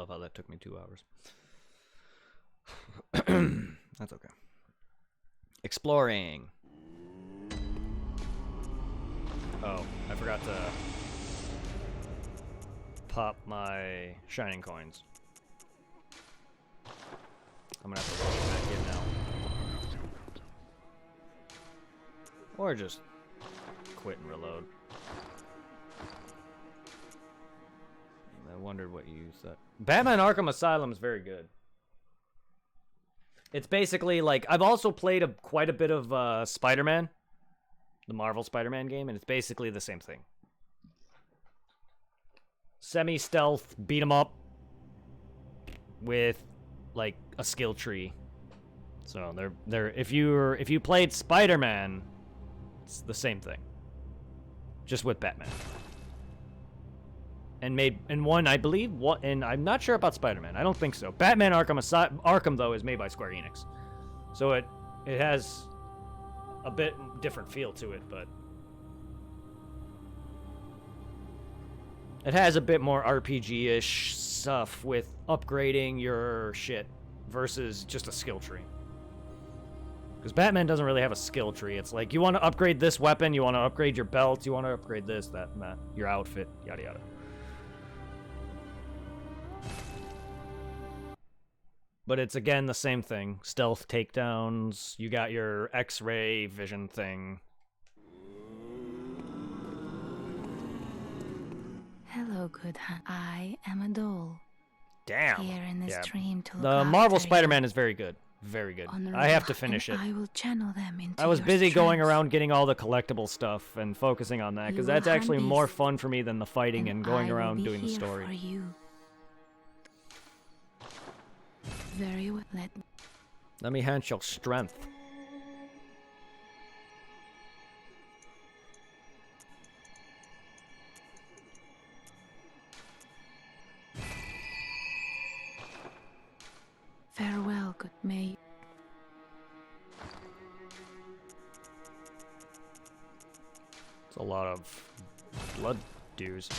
love how that took me 2 hours. That's okay. Exploring. Oh, I forgot to pop my shining coins. I'm gonna have to log back in now. Or just quit and reload. I wondered what you used that. Batman Arkham Asylum is very good. It's basically like, I've also played quite a bit of Spider-Man, the Marvel Spider-Man game, and it's basically the same thing. Semi-stealth, beat 'em up with like a skill tree. So they're if you played Spider-Man, it's the same thing, just with Batman. And one, I believe, and I'm not sure about Spider-Man. I don't think so. Batman Arkham though is made by Square Enix, so it has a bit different feel to it, but it has a bit more RPG-ish stuff with upgrading your shit versus just a skill tree. Because Batman doesn't really have a skill tree. It's like, you want to upgrade this weapon, you want to upgrade your belt, you want to upgrade this, that, and that, your outfit, yada yada. But it's, again, the same thing. Stealth takedowns, you got your X-ray vision thing. Hello, good hunt. I am a doll. Damn. Here in this dream to look the Marvel after Spider-Man you. is very good. Very good. On the I have road, to finish it. I will channel them into I was your busy going strength. around getting all the collectible stuff and focusing on that, You because will that's hunt actually more beasts, fun for me than the fighting and going I will around be doing the here story. For you. Very well. Let me enhance your strength. Farewell, good may. It's a lot of blood dues.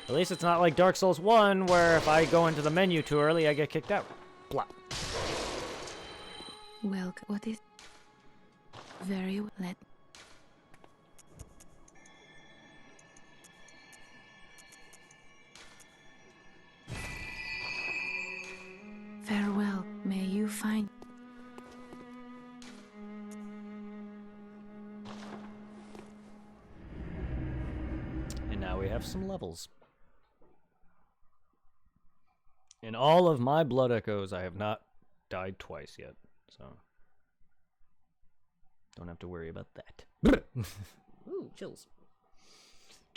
At least it's not like Dark Souls 1, where if I go into the menu too early, I get kicked out. Plop. Well, what is? Very well. Let. Farewell, may you find. And now we have some levels. In all of my Blood Echoes, I have not died twice yet, so don't have to worry about that. Ooh, chills.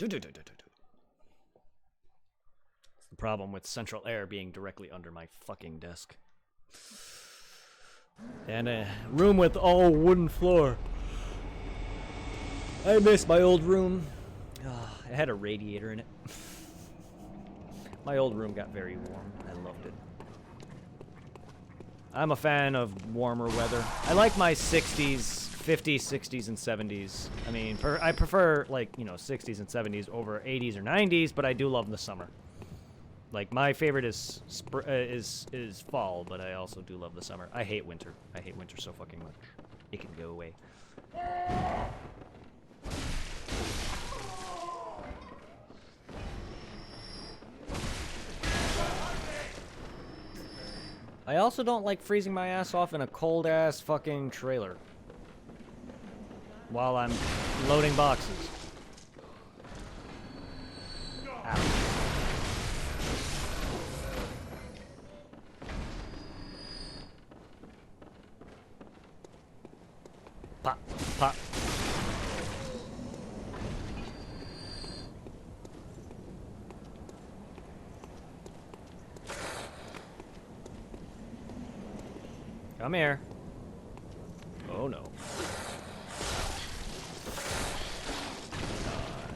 It's the problem with central air being directly under my fucking desk. And a room with all wooden floor. I miss my old room. It had a radiator in it. My old room got very warm. I loved it. I'm a fan of warmer weather. I like my 60s, 50s, 60s, and 70s. I mean, I prefer, like, you know, 60s and 70s over 80s or 90s, but I do love the summer. Like, my favorite is fall, but I also do love the summer. I hate winter. I hate winter so fucking much. It can go away. I also don't like freezing my ass off in a cold-ass fucking trailer while I'm loading boxes. Ow. Pop, pop. Come here. Oh no.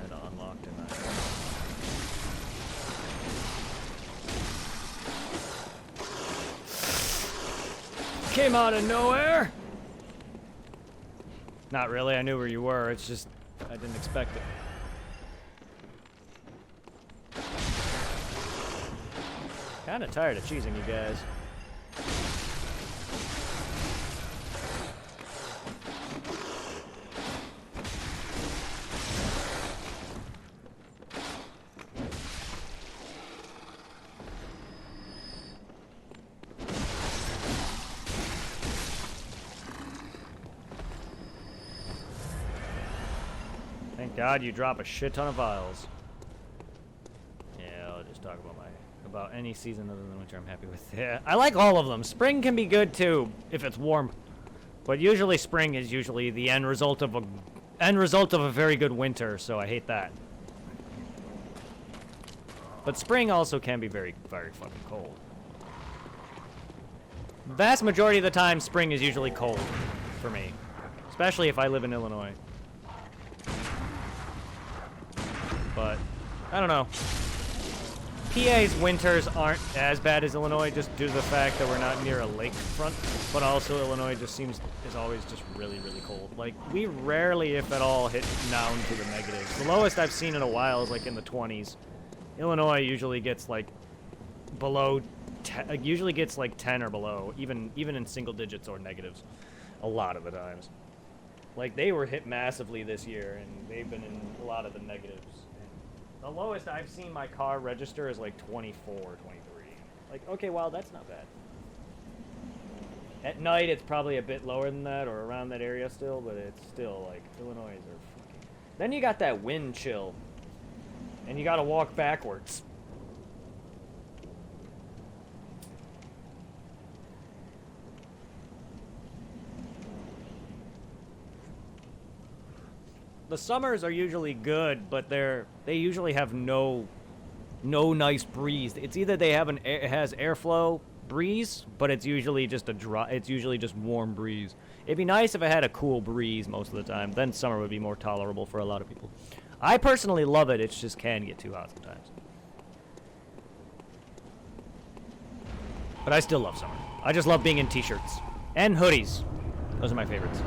It unlocked in that. Came out of nowhere. Not really, I knew where you were, it's just I didn't expect it. Kinda tired of cheesing you guys. Thank God you drop a shit ton of vials. Yeah, I'll just talk about any season other than winter I'm happy with. Yeah, I like all of them. Spring can be good too if it's warm, but usually spring is usually the end result of a very good winter. So I hate that. But spring also can be very, very fucking cold. Vast majority of the time, spring is usually cold for me, especially if I live in Illinois. But I don't know. PA's winters aren't as bad as Illinois just due to the fact that we're not near a lakefront, but also Illinois just is always just really, really cold. Like, we rarely, if at all, hit down to the negatives. The lowest I've seen in a while is like in the 20s. Illinois usually gets like below, usually gets like 10 or below, even in single digits or negatives, a lot of the times. Like, they were hit massively this year, and they've been in a lot of the negatives. The lowest I've seen my car register is like 24, 23. Like, okay, well, that's not bad. At night, it's probably a bit lower than that, or around that area still, but it's still, like, Illinois are fucking... Then you got that wind chill, and you gotta walk backwards. The summers are usually good, but they usually have no nice breeze. It's either they have it has airflow breeze, but it's usually just warm breeze. It'd be nice if it had a cool breeze most of the time. Then summer would be more tolerable for a lot of people. I personally love it. It just can get too hot sometimes. But I still love summer. I just love being in t-shirts and hoodies. Those are my favorites.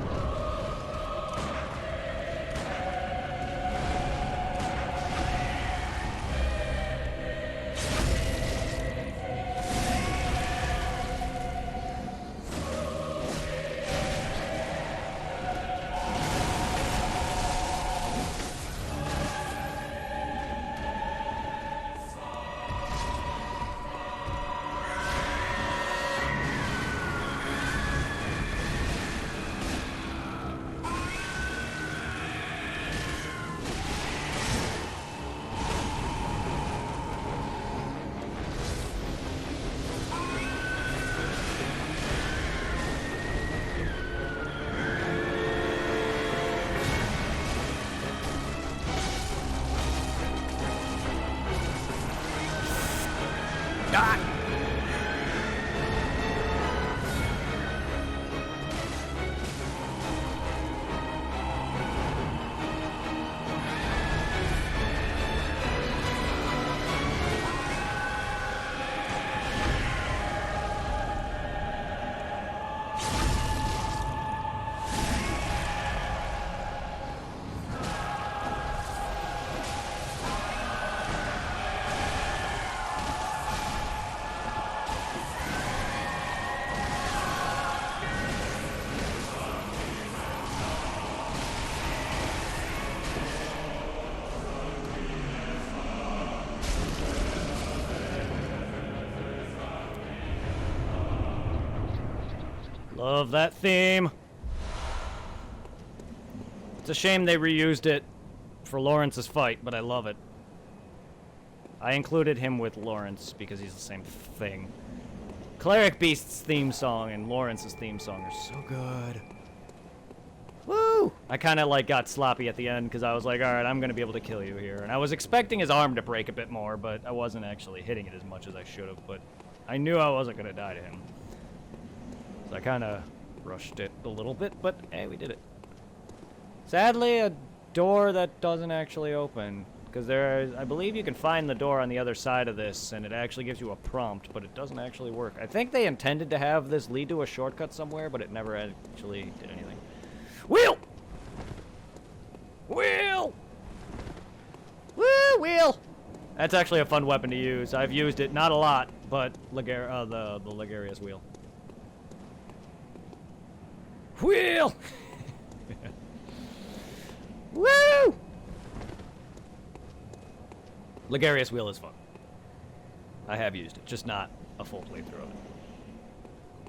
Love that theme. It's a shame they reused it for Lawrence's fight, but I love it. I included him with Lawrence because he's the same thing. Cleric Beast's theme song and Lawrence's theme song are so good. Woo! I kind of like got sloppy at the end because I was like, alright, I'm going to be able to kill you here. And I was expecting his arm to break a bit more, but I wasn't actually hitting it as much as I should have. But I knew I wasn't going to die to him. So I kind of rushed it a little bit, but hey, we did it. Sadly, a door that doesn't actually open. Because I believe you can find the door on the other side of this, and it actually gives you a prompt, but it doesn't actually work. I think they intended to have this lead to a shortcut somewhere, but it never actually did anything. Wheel! Wheel! Woo, wheel! That's actually a fun weapon to use. I've used it, not a lot, but the Ligarius wheel. Wheel! Woo! Ligarius wheel is fun. I have used it, just not a full playthrough of it.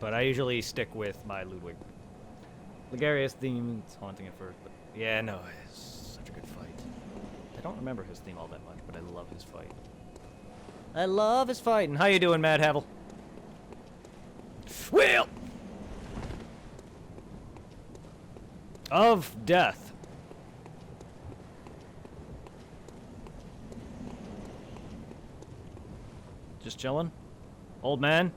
But I usually stick with my Ludwig. Ligarius theme, it's haunting at first, but yeah, no, it's such a good fight. I don't remember his theme all that much, but I love his fight. I love his fight. And how you doing, Mad Havel? Wheel! Of death. Just chilling? Old man?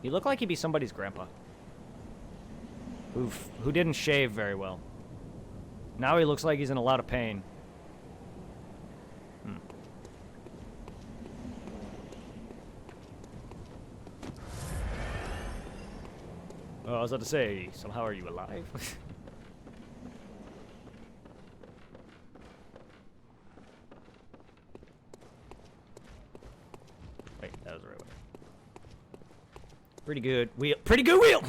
He looked like he'd be somebody's grandpa. Who didn't shave very well. Now he looks like he's in a lot of pain. Oh, I was about to say, somehow are you alive? Wait, that was the right way. Pretty good wheel. Pretty good wheel!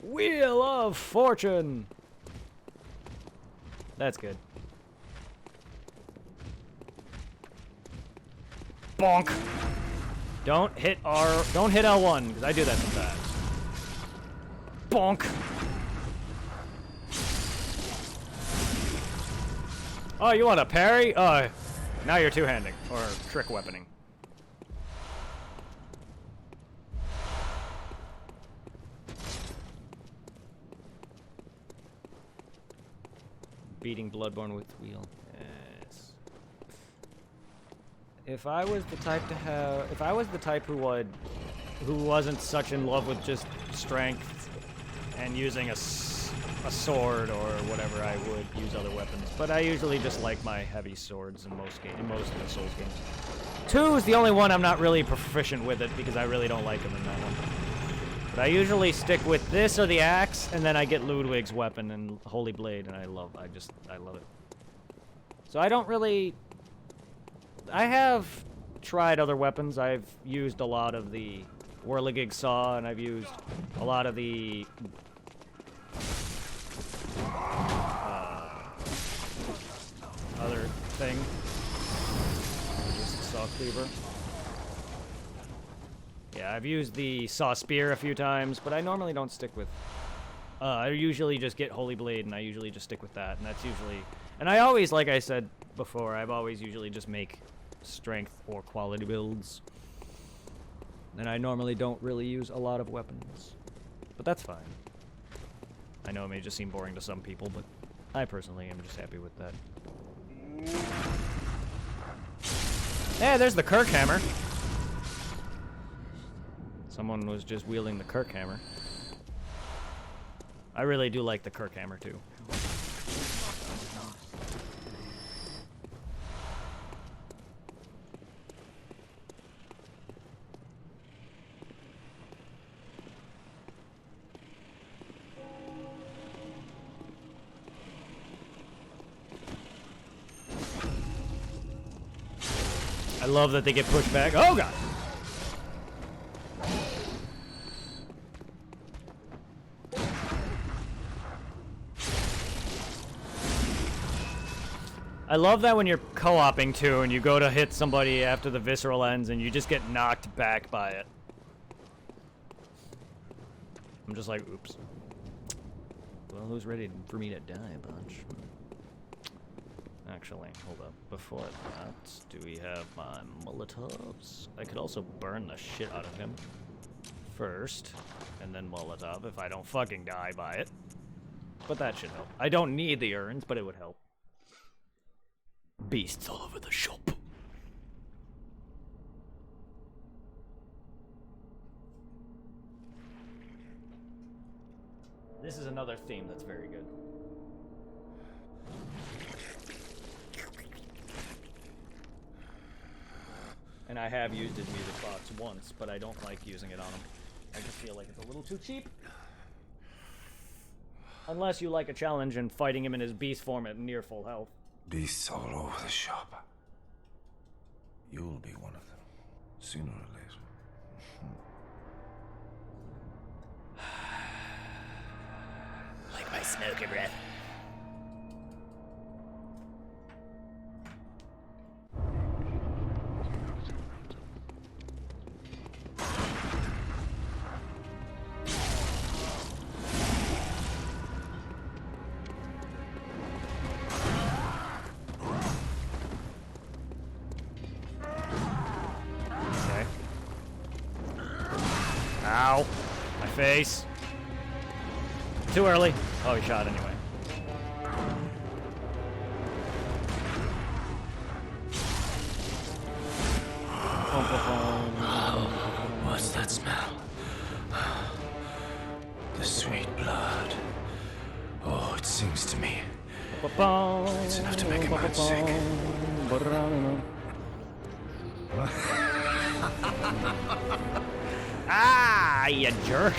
Wheel of Fortune! That's good. Bonk! Don't hit L1, because I do that sometimes. Bonk! Oh, you want a parry? Now you're two-handing, or trick weaponing. Beating Bloodborne with wheel. Yes. If I was the type who wasn't such in love with just strength and using a sword or whatever, I would use other weapons. But I usually just like my heavy swords in most of the Souls games. 2 is the only one I'm not really proficient with it because I really don't like him in that one. But I usually stick with this or the axe, and then I get Ludwig's weapon and Holy Blade, and I love it. So I don't really... I have tried other weapons. I've used a lot of the Whirligig Saw, and I've used a lot of the... other thing. Just the Saw Cleaver. Yeah, I've used the Saw Spear a few times, but I normally don't stick with... I usually just get Holy Blade, and I usually just stick with that, and that's usually... And I always, like I said before, I've always usually just make strength or quality builds. And I normally don't really use a lot of weapons. But that's fine. I know it may just seem boring to some people, but I personally am just happy with that. Hey, there's the Kirk Hammer. Someone was just wielding the Kirk Hammer. I really do like the Kirk Hammer, too. I love that they get pushed back. Oh, God! I love that when you're co-oping too and you go to hit somebody after the visceral ends and you just get knocked back by it. I'm just like, oops. Well, who's ready for me to die, bunch? Actually, hold up. Before that, do we have my Molotovs? I could also burn the shit out of him first, and then Molotov if I don't fucking die by it. But that should help. I don't need the urns, but it would help. Beasts all over the shop. This is another theme that's very good. And I have used his music box once, but I don't like using it on him. I just feel like it's a little too cheap. Unless you like a challenge and fighting him in his beast form at near full health. Beasts all over the shop. You'll be one of them, sooner or later. Like my smoky breath. Okay. Ow. My face. Too early. Oh, he shot anyway. What's that smell? The sweet blood. Oh, it sings to me. It's enough to make a man sick. Ah, you jerk.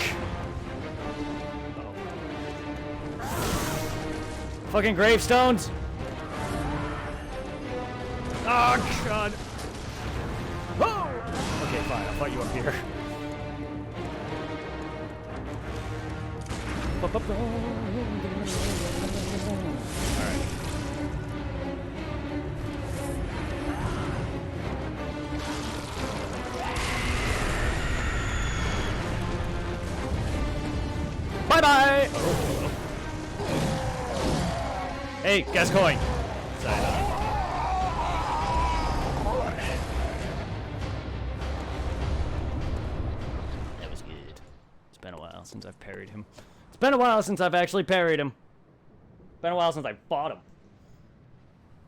Fucking gravestones. Oh, God. Oh! Okay, fine. I'll fight you up here. Alright. Bye-bye! Oh. Hey, Gascoigne! That was good. It's been a while since I've parried him. It's been a while since I've actually parried him. It's been a while since I fought him.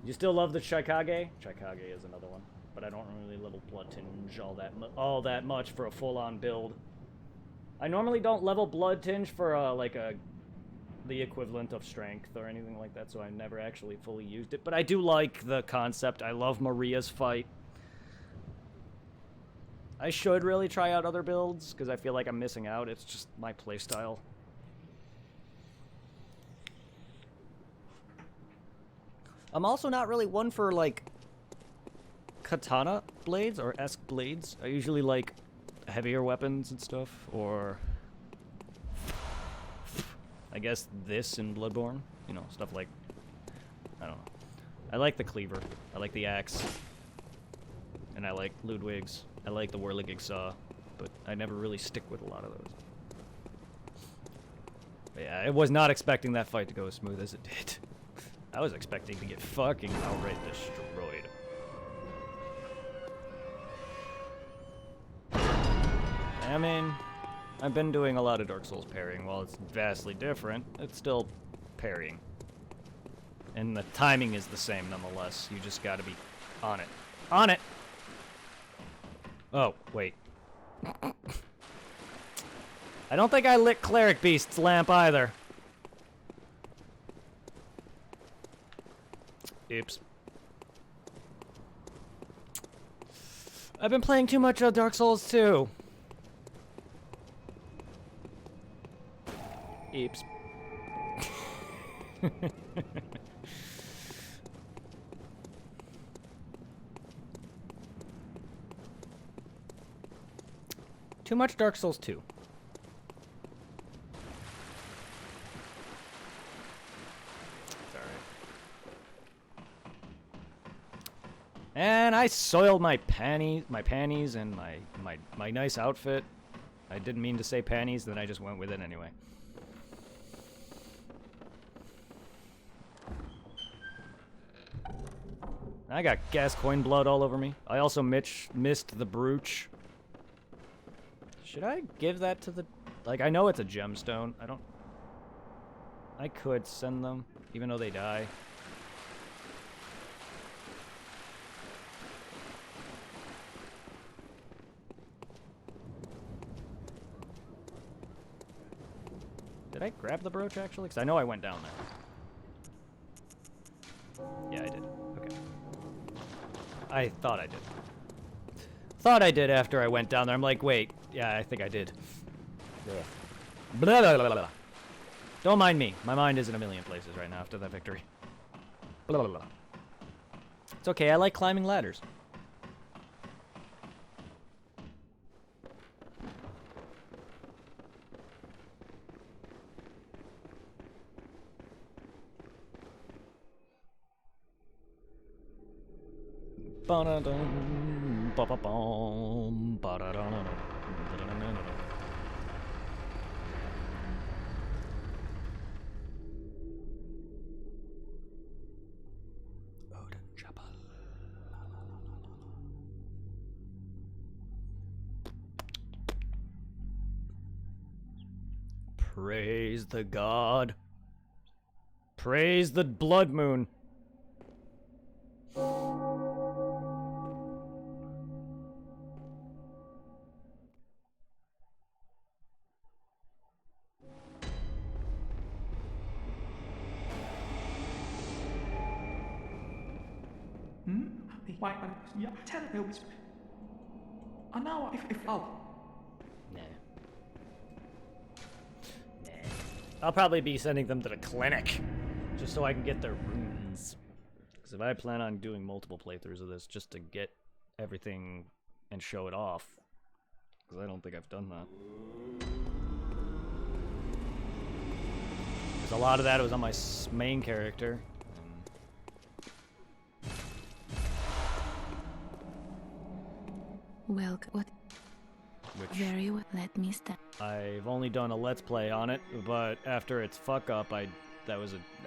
You still love the Chikage? Chikage is another one. But I don't really level Blood Tinge all that much for a full-on build. I normally don't level Blood Tinge for the equivalent of strength or anything like that, so I never actually fully used it. But I do like the concept. I love Maria's fight. I should really try out other builds, because I feel like I'm missing out. It's just my playstyle. I'm also not really one for, like, katana blades or esque blades. I usually like heavier weapons and stuff, or I guess this in Bloodborne, you know, stuff like, I don't know. I like the cleaver, I like the axe, and I like Ludwig's, I like the Whirligig saw, but I never really stick with a lot of those. But yeah, I was not expecting that fight to go as smooth as it did. I was expecting to get fucking outright destroyed. I mean, I've been doing a lot of Dark Souls parrying. While it's vastly different, it's still parrying. And the timing is the same nonetheless. You just gotta be on it. On it! Oh, wait. I don't think I lit Cleric Beast's lamp either. Oops. I've been playing too much Dark Souls 2. Oops. Too much Dark Souls 2. And I soiled my panties and my nice outfit. I didn't mean to say panties, then I just went with it anyway. I got Gascoigne blood all over me. I also missed the brooch. Should I give that to the... Like, I know it's a gemstone. I could send them, even though they die. Did I grab the brooch, actually? Because I know I went down there. Yeah, I did. Okay. I thought I did. Thought I did after I went down there. I'm like, wait. Yeah, I think I did. Blah, blah, blah, blah. Don't mind me. My mind is in a million places right now after that victory. Blah, blah, blah. It's okay, I like climbing ladders. Ba-da-dum, ba-ba-bum, ba-da-da-da-da, da-da-da-da-da. Odin Chapel. Praise the god. Praise the blood moon. Why? Yeah, tell me. I know if oh. Nah. I'll probably be sending them to the clinic, just so I can get their runes. Because if I plan on doing multiple playthroughs of this just to get everything and show it off, because I don't think I've done that. Because a lot of that was on my main character. Welcome. What? Which Very well. Let me stand. I've only done a let's play on it, but after its fuck up, I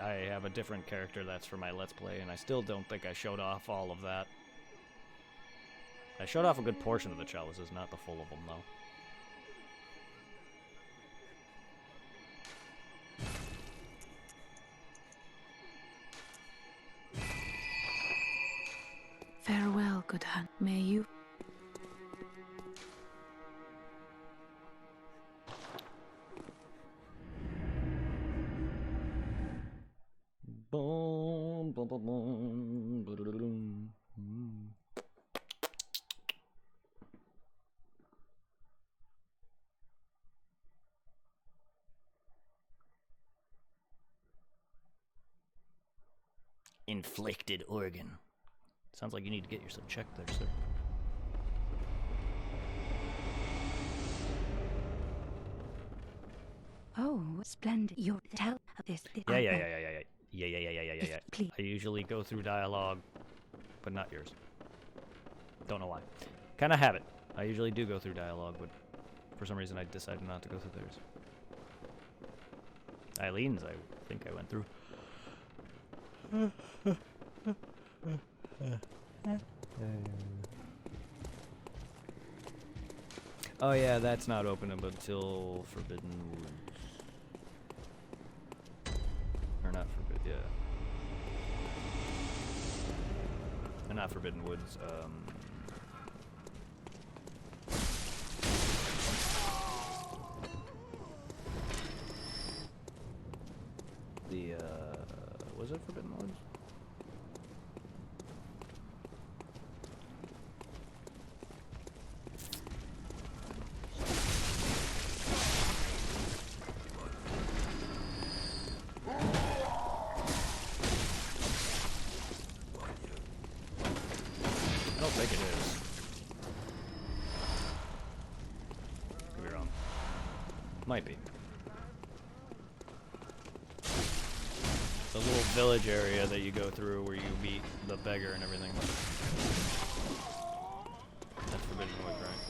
have a different character that's for my let's play, and I still don't think I showed off all of that. I showed off a good portion of the chalices, not the full of them though. Farewell, good hunt. May you. Boom, boom, boom, boom, ba-da-da-dum. Inflicted organ. Sounds like you need to get yourself checked there, sir. Oh, splendid. Your tell this. Yeah. Please. I usually go through dialogue, but not yours. Don't know why. Kind of have it. I usually do go through dialogue, but for some reason I decided not to go through theirs. Eileen's, I think I went through. Oh yeah, that's not open until Forbidden Woods. Or not Forbidden, yeah. Not Forbidden Woods, was it Forbidden Woods? I don't think it is. Could be wrong. Might be. The little village area that you go through where you meet the beggar and everything. That's Forbidden Woods, right?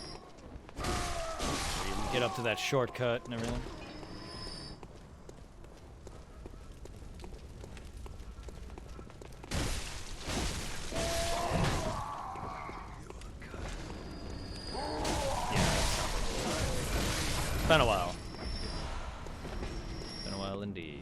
Where you get up to that shortcut and everything. It's been a while. Been a while indeed.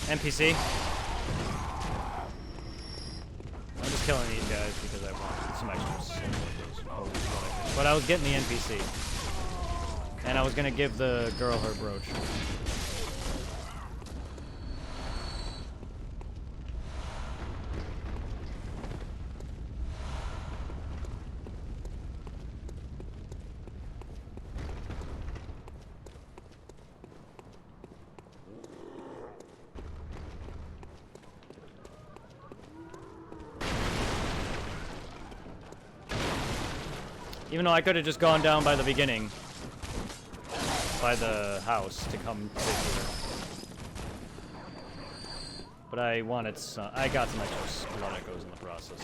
NPC. I'm just killing these guys because I want some extra silver. But I was getting the NPC. And I was gonna give the girl her brooch. Even though I could have just gone down by the beginning, by the house to come take her. But I wanted some, I got some extra blood echoes in the process.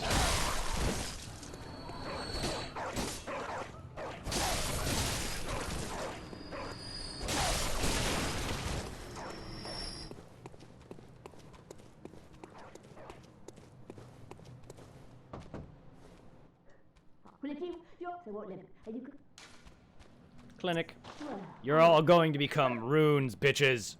Clinic. You're all going to become runes, bitches.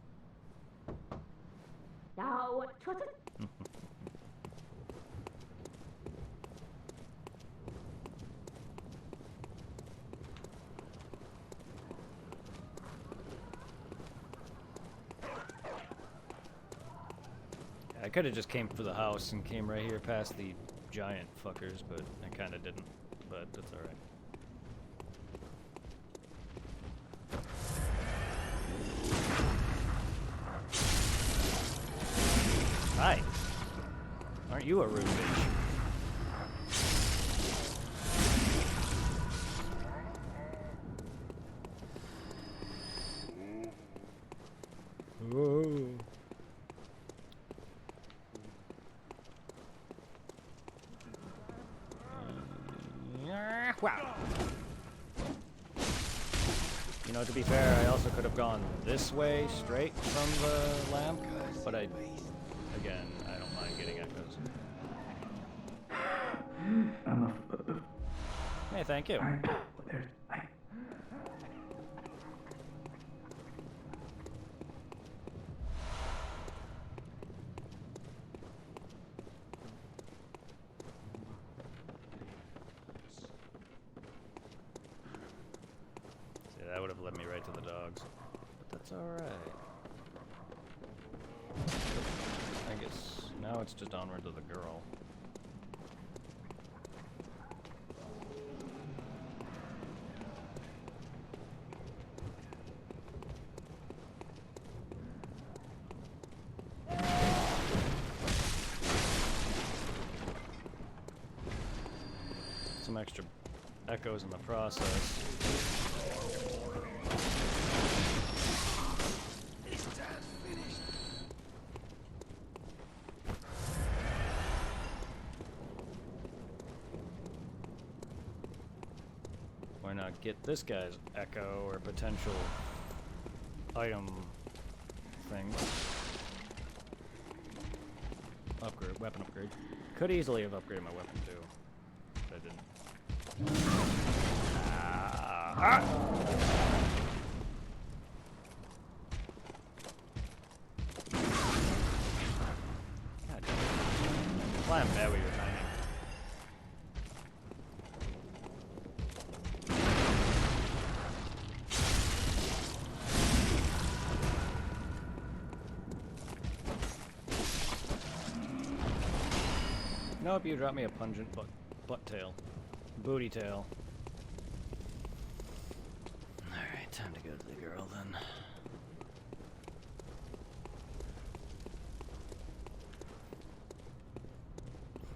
I could have just came for the house and came right here past the giant fuckers, but I kind of didn't. But that's all right. Hi. Aren't you a rude bitch? Whoa. Wow. You know, to be fair, I also could have gone this way straight from the lamp, but I don't mind getting echoes. Hey, thank you. See, that would have led me right to the dogs, but that's all right. I guess now it's just onward to the girl. Some extra echoes in the process. Why not get this guy's echo or potential item thing? Upgrade, weapon upgrade. Could easily have upgraded my weapon too, but I didn't. God damn it. Well, I'm bad with your timing. Nope, you dropped me a pungent butt tail. Booty tail. Alright, time to go to the girl then.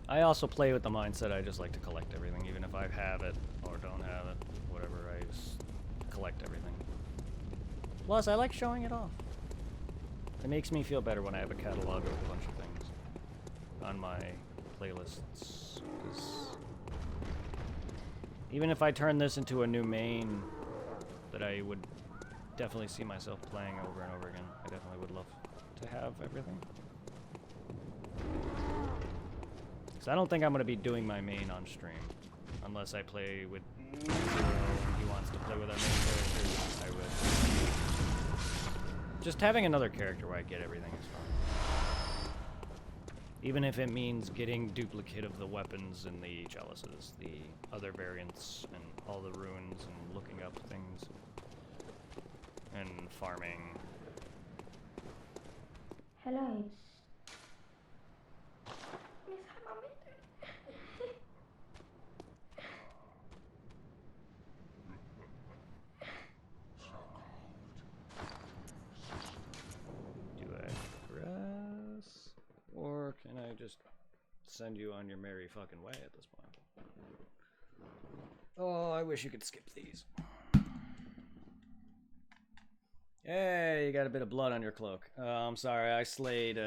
I also play with the mindset I just like to collect everything, even if I have it or don't have it. Whatever, I just collect everything. Plus, I like showing it off. It makes me feel better when I have a catalog of a bunch of things on my playlists. 'Cause even if I turn this into a new main that I would definitely see myself playing over and over again, I definitely would love to have everything. Because I don't think I'm going to be doing my main on stream. Unless I play with Zero and he wants to play with our main characters, I would. Just having another character where I get everything is fun. Even if it means getting duplicate of the weapons and the chalices, the other variants, and all the ruins, and looking up things. And farming. Hello. Do I progress? Or can I just send you on your merry fucking way at this point? Oh, I wish you could skip these. Hey, you got a bit of blood on your cloak. I'm sorry, I slayed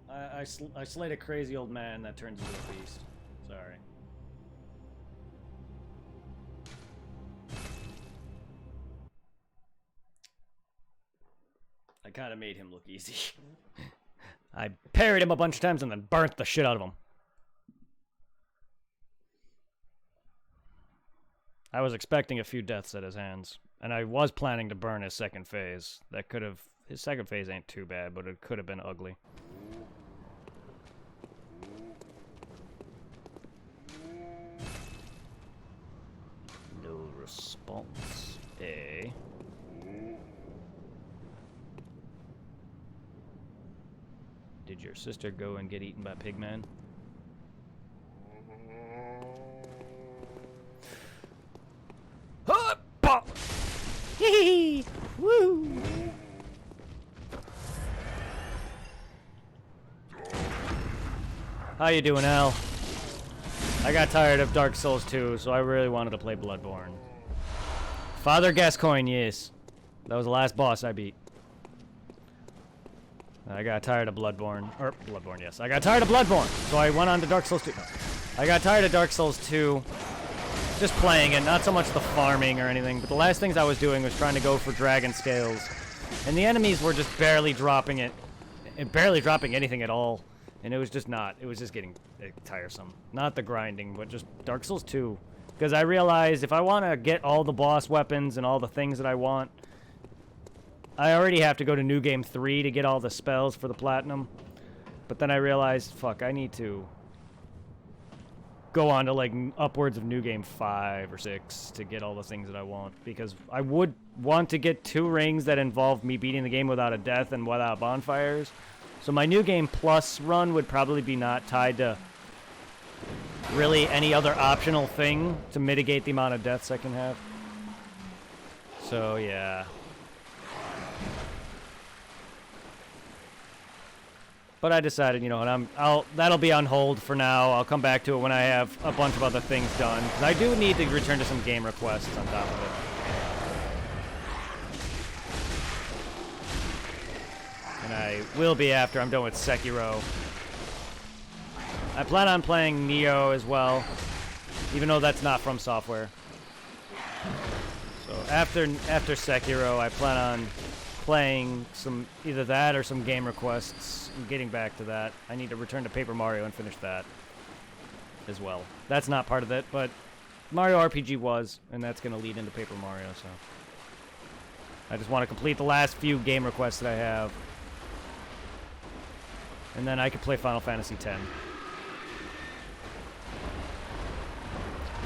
I slayed a crazy old man that turns into a beast. Sorry. I kind of made him look easy. I parried him a bunch of times and then burnt the shit out of him. I was expecting a few deaths at his hands, and I was planning to burn his second phase. That could have... His second phase ain't too bad, but it could have been ugly. No response. A. Did your sister go and get eaten by Pigman? Hee woo! How you doing, Al? I got tired of Dark Souls 2, so I really wanted to play Bloodborne. Father Gascoigne, yes. That was the last boss I beat. I got tired of Bloodborne. Or, Bloodborne, yes. I got tired of Bloodborne, so I went on to Dark Souls 2. No. I got tired of Dark Souls 2. Just playing it, not so much the farming or anything, but the last things I was doing was trying to go for dragon scales. And the enemies were just barely dropping it. And barely dropping anything at all. And it was just not. It was just getting tiresome. Not the grinding, but just Dark Souls 2. Because I realized if I want to get all the boss weapons and all the things that I want, I already have to go to New Game 3 to get all the spells for the Platinum. But then I realized, fuck, I need to go on to like upwards of New Game 5 or 6 to get all the things that I want, because I would want to get 2 rings that involve me beating the game without a death and without bonfires. So my New Game Plus run would probably be not tied to really any other optional thing to mitigate the amount of deaths I can have. So yeah. But I decided, you know what, that'll be on hold for now. I'll come back to it when I have a bunch of other things done. Because I do need to return to some game requests on top of it. And I will be after I'm done with Sekiro. I plan on playing Neo as well, even though that's not from Software. So after Sekiro, I plan on playing some either that or some game requests. And getting back to that, I need to return to Paper Mario and finish that as well. That's not part of it, but Mario RPG was, and that's going to lead into Paper Mario, so I just want to complete the last few game requests that I have, and then I can play Final Fantasy X.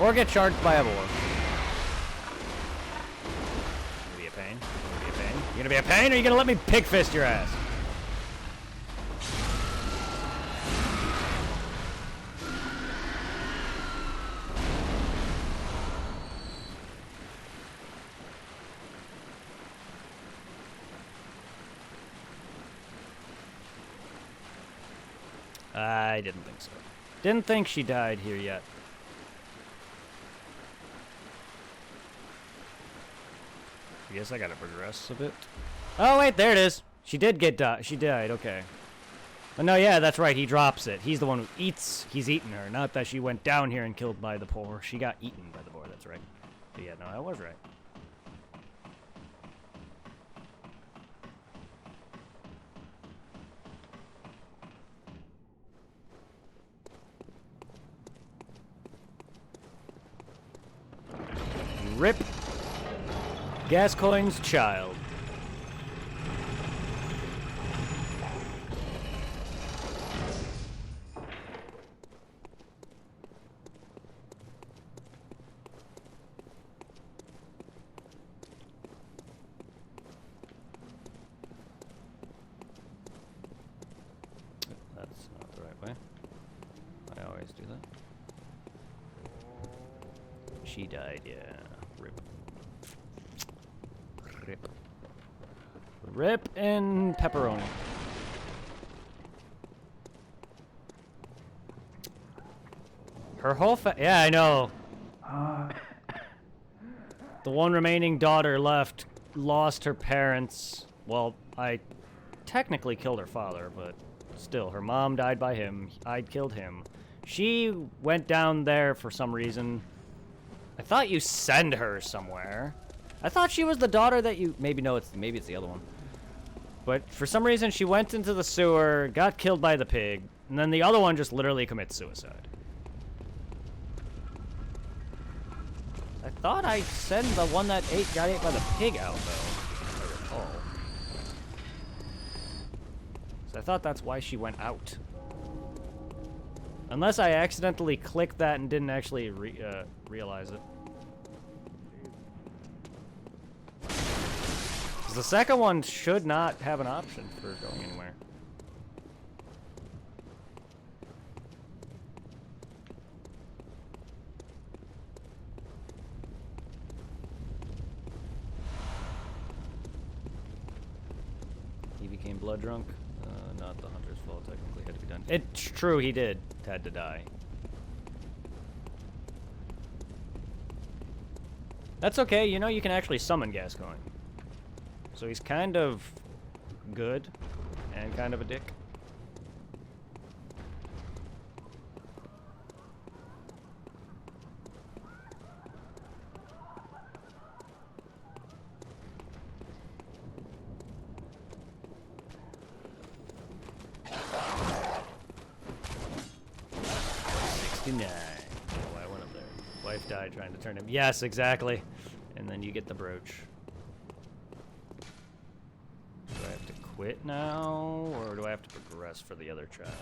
Or get charged by a boar. Gonna be a pain. Gonna be a pain. You gonna be a pain, or you gonna let me pig fist your ass? I didn't think so. Didn't think she died here yet. I guess I gotta progress a bit. Oh wait, there it is. She did get she died, okay. Oh no, yeah, that's right, he drops it. He's the one who eats, he's eaten her. Not that she went down here and killed by the boar. She got eaten by the boar, that's right. But yeah, no, I was right. Rip Gascoigne's child. she died, yeah. Rip. Rip. Rip and pepperoni. Her whole yeah, I know. The one remaining daughter left, lost her parents. Well, I technically killed her father, but still, her mom died by him. I killed him. She went down there for some reason. I thought you send her somewhere. I thought she was the daughter that you... Maybe it's the other one. But for some reason, she went into the sewer, got killed by the pig, and then the other one just literally commits suicide. I thought I sent the one that got ate by the pig out, though, if I recall. So I thought that's why she went out. Unless I accidentally clicked that and didn't actually realize it. 'Cause the second one should not have an option for going anywhere. He became blood drunk. Not the hunter's fault, technically had to be done. It's true, he had to die. That's okay, you know you can actually summon Gascoigne. So he's kind of good and kind of a dick. Oh, I went up there. Wife died trying to turn him. Yes, exactly. And then you get the brooch. Do I have to quit now, or do I have to progress for the other child?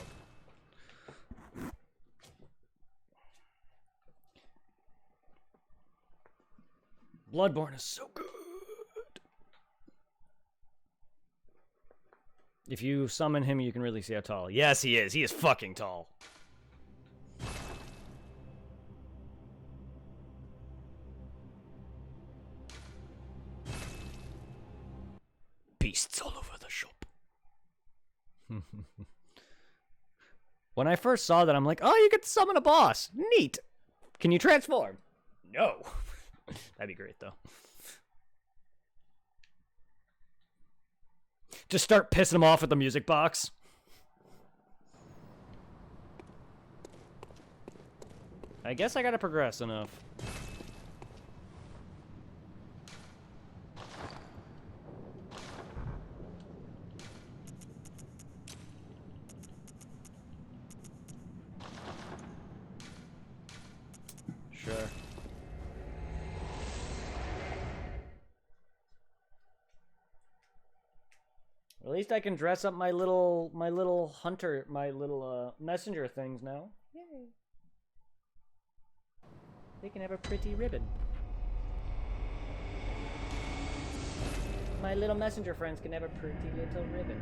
Bloodborne is so good. If you summon him, you can really see how tall. Yes, he is. He is fucking tall. Beasts all over the shop. When I first saw that, I'm like, oh, you get to summon a boss. Neat. Can you transform? No. That'd be great, though. Just start pissing him off with the music box. I guess I gotta progress enough. Sure. At least I can dress up my little hunter, my little messenger things now. Yay. They can have a pretty ribbon. My little messenger friends can have a pretty little ribbon.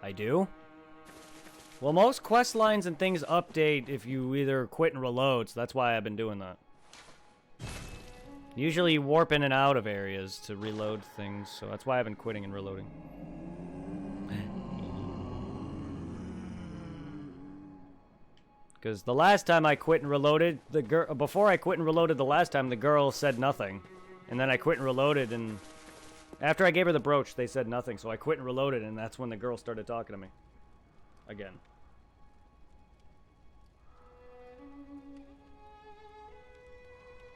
I do? Well, most quest lines and things update if you either quit and reload, so that's why I've been doing that. Usually you warp in and out of areas to reload things, so that's why I've been quitting and reloading. Because the last time I quit and reloaded, before I quit and reloaded the last time, the girl said nothing. And then I quit and reloaded, and after I gave her the brooch, they said nothing, so I quit and reloaded, and that's when the girl started talking to me. Again.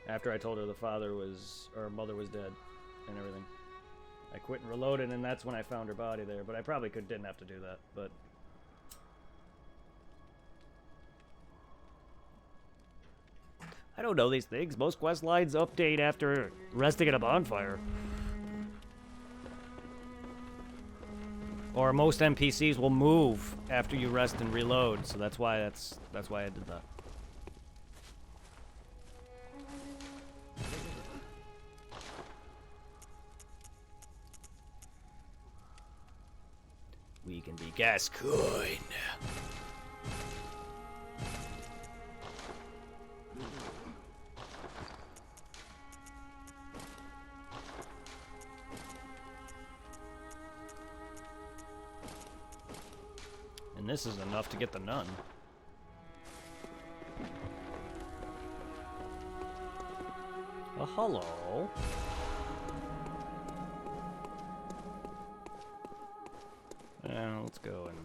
After I told her the father was, or mother was dead, and everything. I quit and reloaded, and that's when I found her body there, but I probably didn't have to do that, but... I don't know these things. Most quest lines update after resting at a bonfire. Or most NPCs will move after you rest and reload, so that's why I did that. We can be Gascoigne. And this is enough to get the nun. Oh, hello. Let's go and...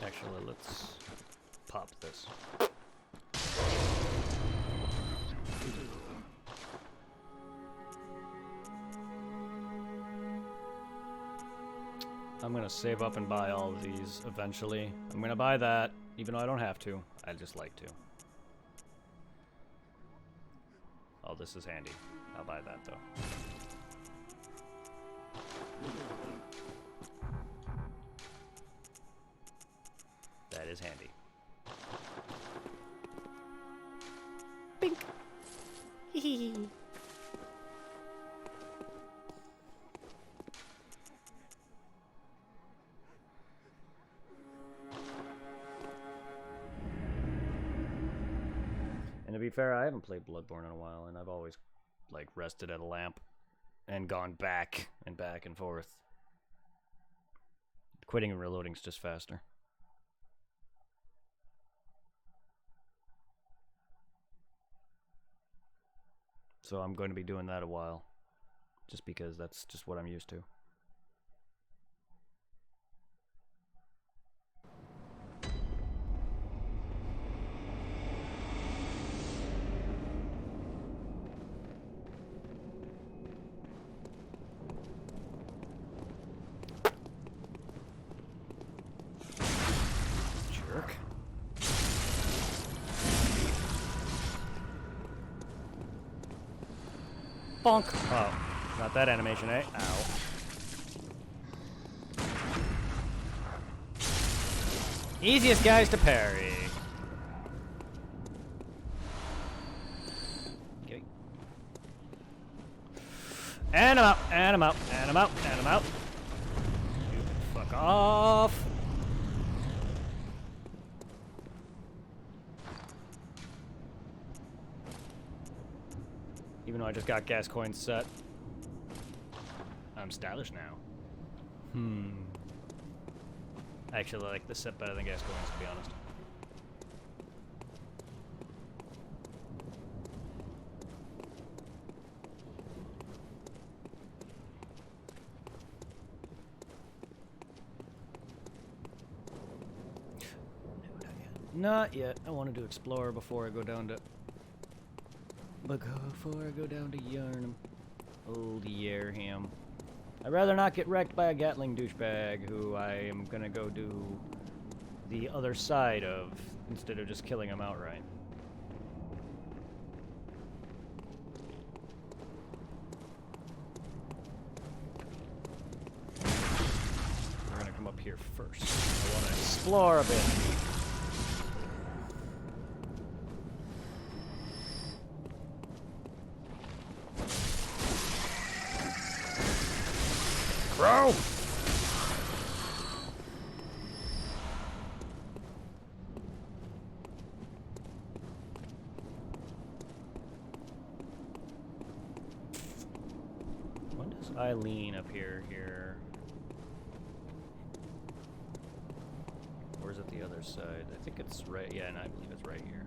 Actually, let's pop this. I'm gonna save up and buy all of these eventually. I'm gonna buy that, even though I don't have to. I just like to. Oh, this is handy. I'll buy that though. That is handy. Bink. Hee. And to be fair, I haven't played Bloodborne in a while, and I've always like rested at a lamp and gone back and forth. Quitting and reloading's just faster. So I'm going to be doing that a while, just because that's just what I'm used to. Jerk. Bonk. Oh, not that animation, eh? Ow. Easiest guys to parry. Okay. And I'm out, and I'm out, and I'm out, and I'm out. You fuck off. Even though I just got Gascoigne set. I'm stylish now. I actually like this set better than Gascoigne's, to be honest. Not yet. I wanted to explore before I go down to... Before I go down to Yarnum. Old Yarham. I'd rather not get wrecked by a Gatling douchebag who I am gonna go do the other side of instead of just killing him outright. We're gonna come up here first. I want to explore a bit. Bro! When does Eileen appear here? Or is it the other side? I think it's right, yeah, and I believe it's right here.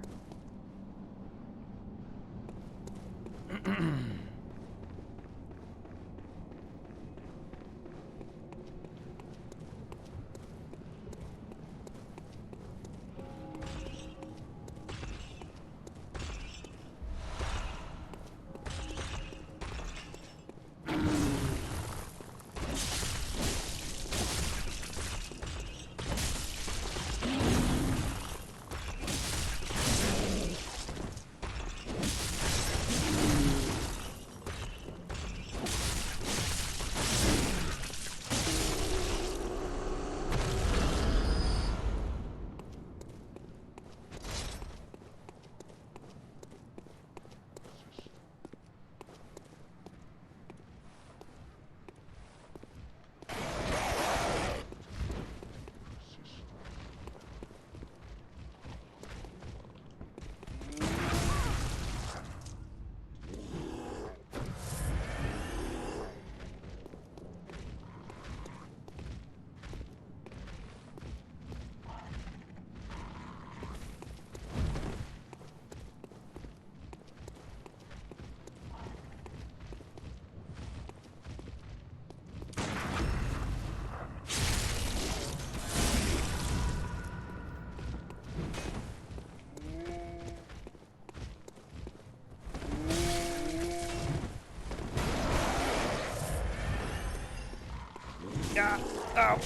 Ow!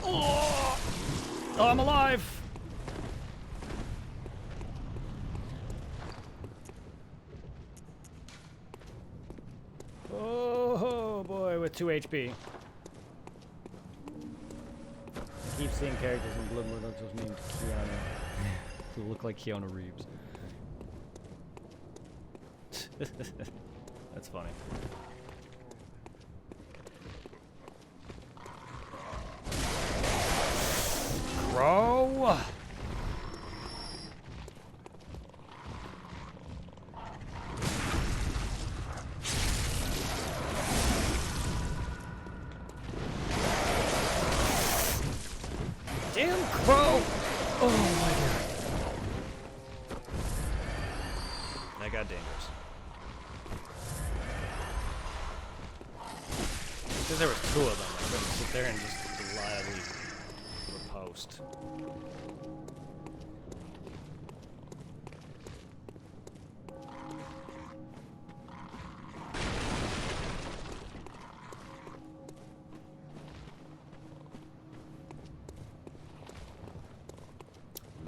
Oh, I'm alive! Oh boy, with 2 HP. I keep seeing characters in Bloodborne just named Keanu. Who look like Keanu Reeves. That's funny. Crow! Damn crow! Oh my god. That got dangerous. Because there was 2 of them, I couldn't sit there and just gladly riposte.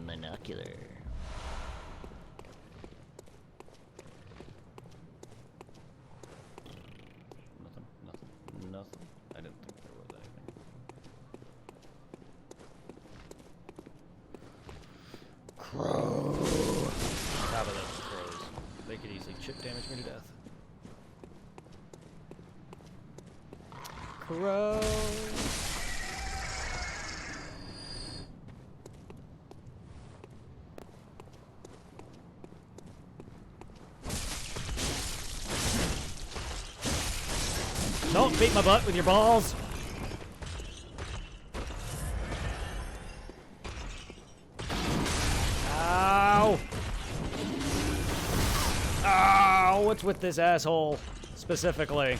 Monocular. Nothing. I didn't think there was anything. Crow. Top of those crows. They could easily chip damage me to death. Crow. Don't beat my butt with your balls. Ow. Ow, what's with this asshole specifically?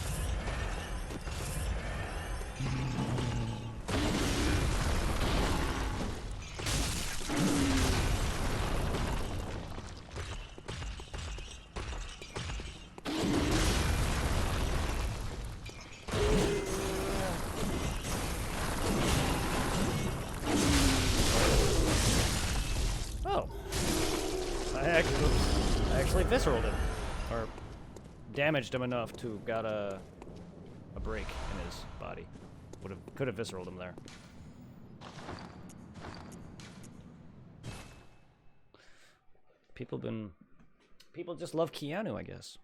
I actually visceraled him, or damaged him enough to got a break in his body. Could have visceraled him there. People just love Keanu, I guess.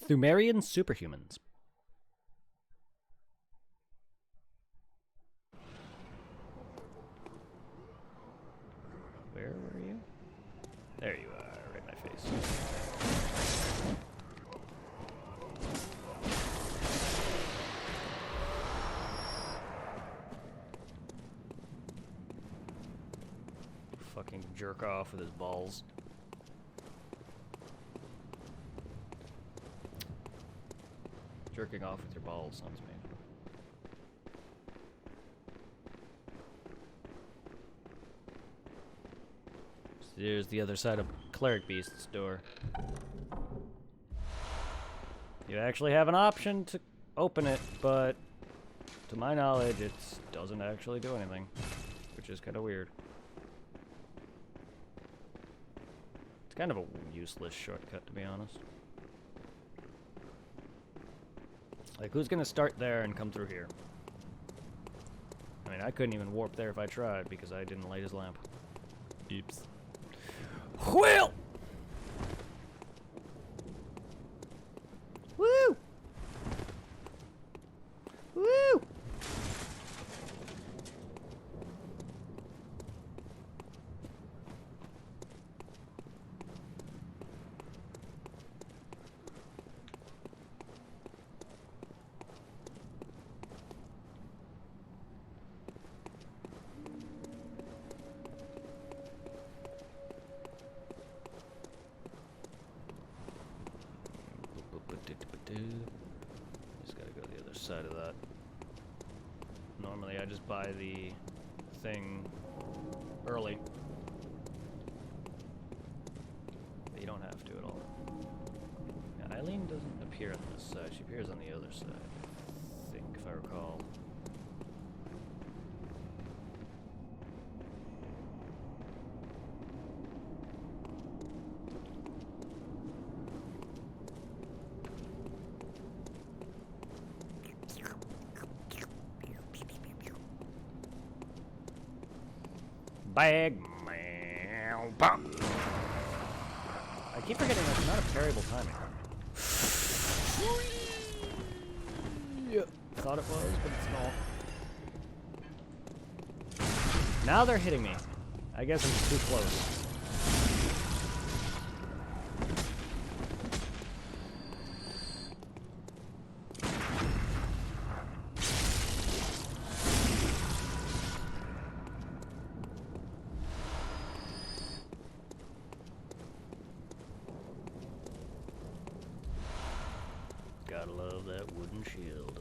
Thumerian superhumans. Where were you? There you are, right in my face. Fucking jerk off with his balls. Jerking off with your balls sounds mean. So there's the other side of Cleric Beast's door. You actually have an option to open it, but to my knowledge, it doesn't actually do anything, which is kind of weird. It's kind of a useless shortcut, to be honest. Like, who's gonna start there and come through here? I mean, I couldn't even warp there if I tried because I didn't light his lamp. Oops. Wheel! Woo! Woo! Just gotta go to the other side of that. Normally I just buy the thing early. But you don't have to at all. Yeah, Eileen doesn't appear on this side. She appears on the other side, I think, if I recall. Bag meow bum. I keep forgetting that's not a variable timing. Yeah. Thought it was, but it's not. Now they're hitting me. I guess I'm too close. Gotta love that wooden shield.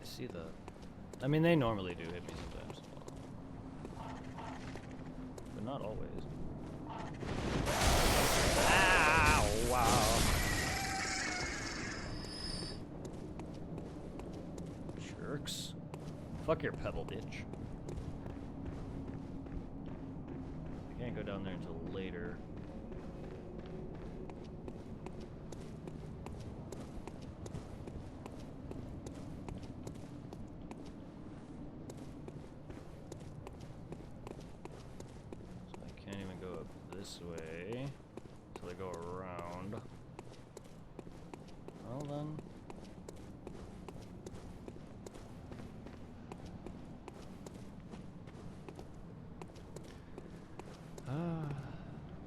I see that. I mean, they normally do hit me sometimes. But not always. Ow, wow. Jerks. Fuck your pebble, bitch. I can't go down there until later. So I can't even go up this way until I go around. Well then.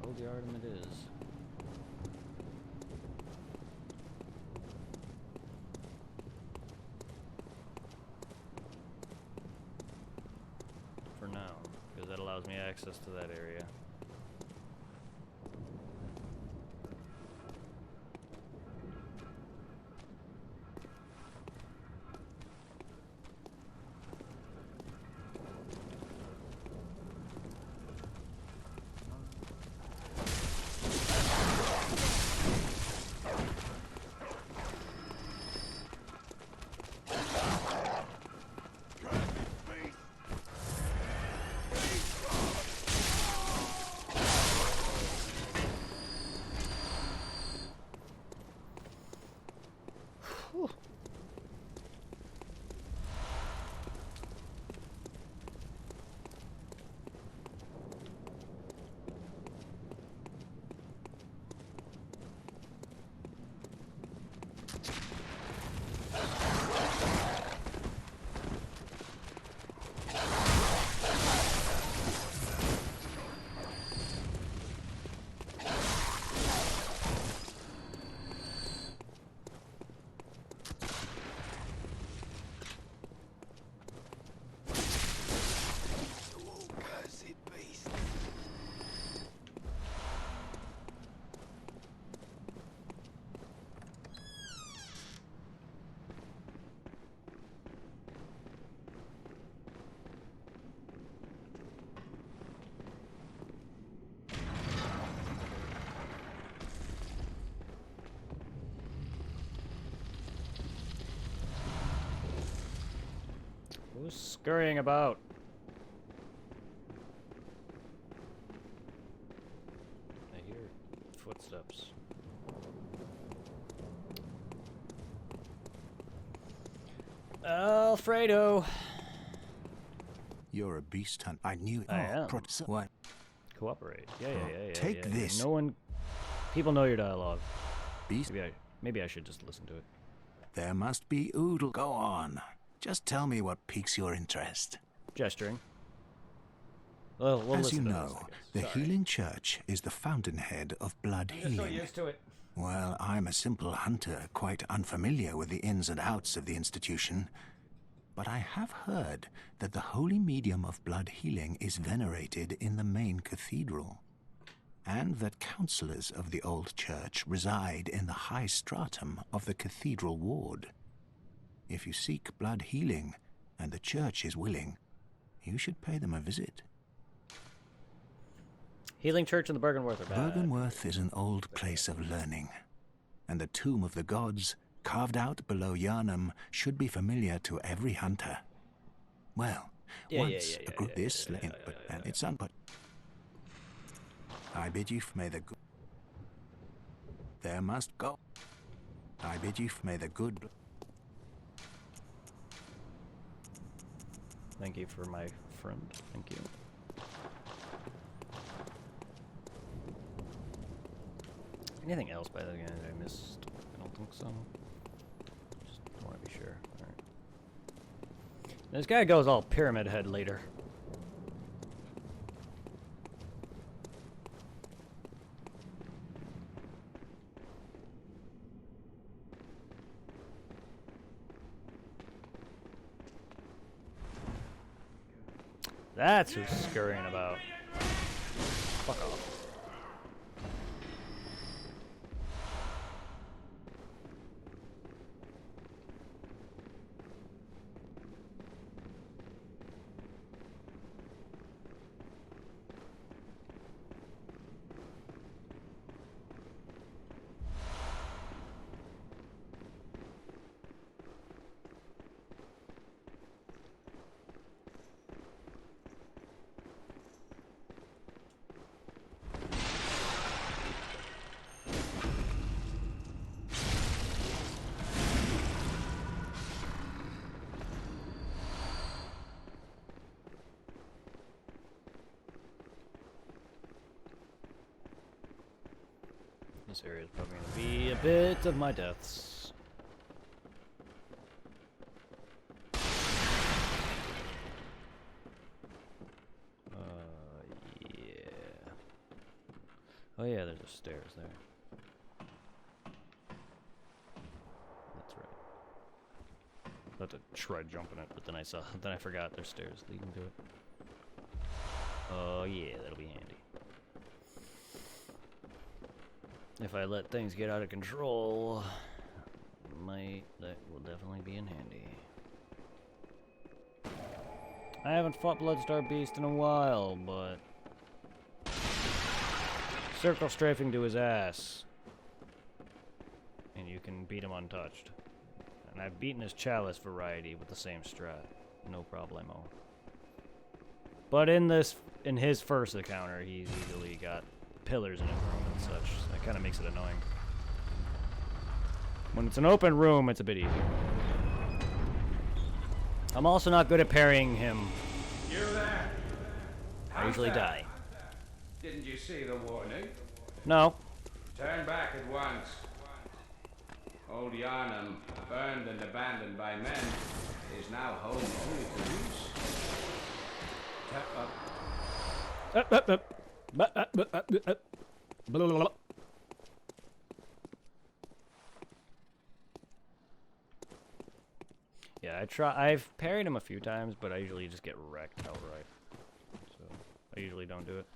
Old yard it is. For now, because that allows me access to that area. Who's scurrying about? I hear footsteps. Alfredo! You're a beast hunter. I knew it. I am. What? Cooperate. Yeah. Take this. No one... People know your dialogue. Beast? Maybe I should just listen to it. There must be oodle. Go on. Just tell me what piques your interest. Gesturing. Well, we'll As you listen to know, this, I the guess. Sorry. Healing Church is the fountainhead of blood I'm just so healing. used to it. Well, I'm a simple hunter, quite unfamiliar with the ins and outs of the institution. But I have heard that the holy medium of blood healing is venerated in the main cathedral, and that counselors of the old church reside in the high stratum of the cathedral ward. If you seek blood healing, and the church is willing, you should pay them a visit. Healing Church and the Bergenworth are bad. Bergenworth is an old place of learning, and the Tomb of the Gods, carved out below Yharnam, should be familiar to every hunter. Well, once a group is slain, but it's unput. I bid you may the good. There must go. I bid you may the good. Thank you for my friend. Thank you. Anything else by the guy that I missed? I don't think so. Just want to be sure. Alright. This guy goes all pyramid head later. That's who's scurrying about. Fuck off. This area is probably going to be a bit of my deaths. Yeah. Oh yeah, there's a stairs there. That's right. About to try jumping it, but then I forgot there's stairs leading to it. Oh yeah, that'll be handy. If I let things get out of control, that will definitely be in handy. I haven't fought Bloodstar Beast in a while, but circle strafing to his ass, and you can beat him untouched. And I've beaten his Chalice variety with the same strat, no problemo. But in his first encounter, he's easily got pillars in his room and such. So that kind of makes it annoying. When it's an open room, it's a bit easier. I'm also not good at parrying him. You there? I usually die. Didn't you see the warning? No. Turn back at once. Old Yharnam, burned and abandoned by men, is now home only to use. Yeah, I've parried him a few times, but I usually just get wrecked outright. So I usually don't do it.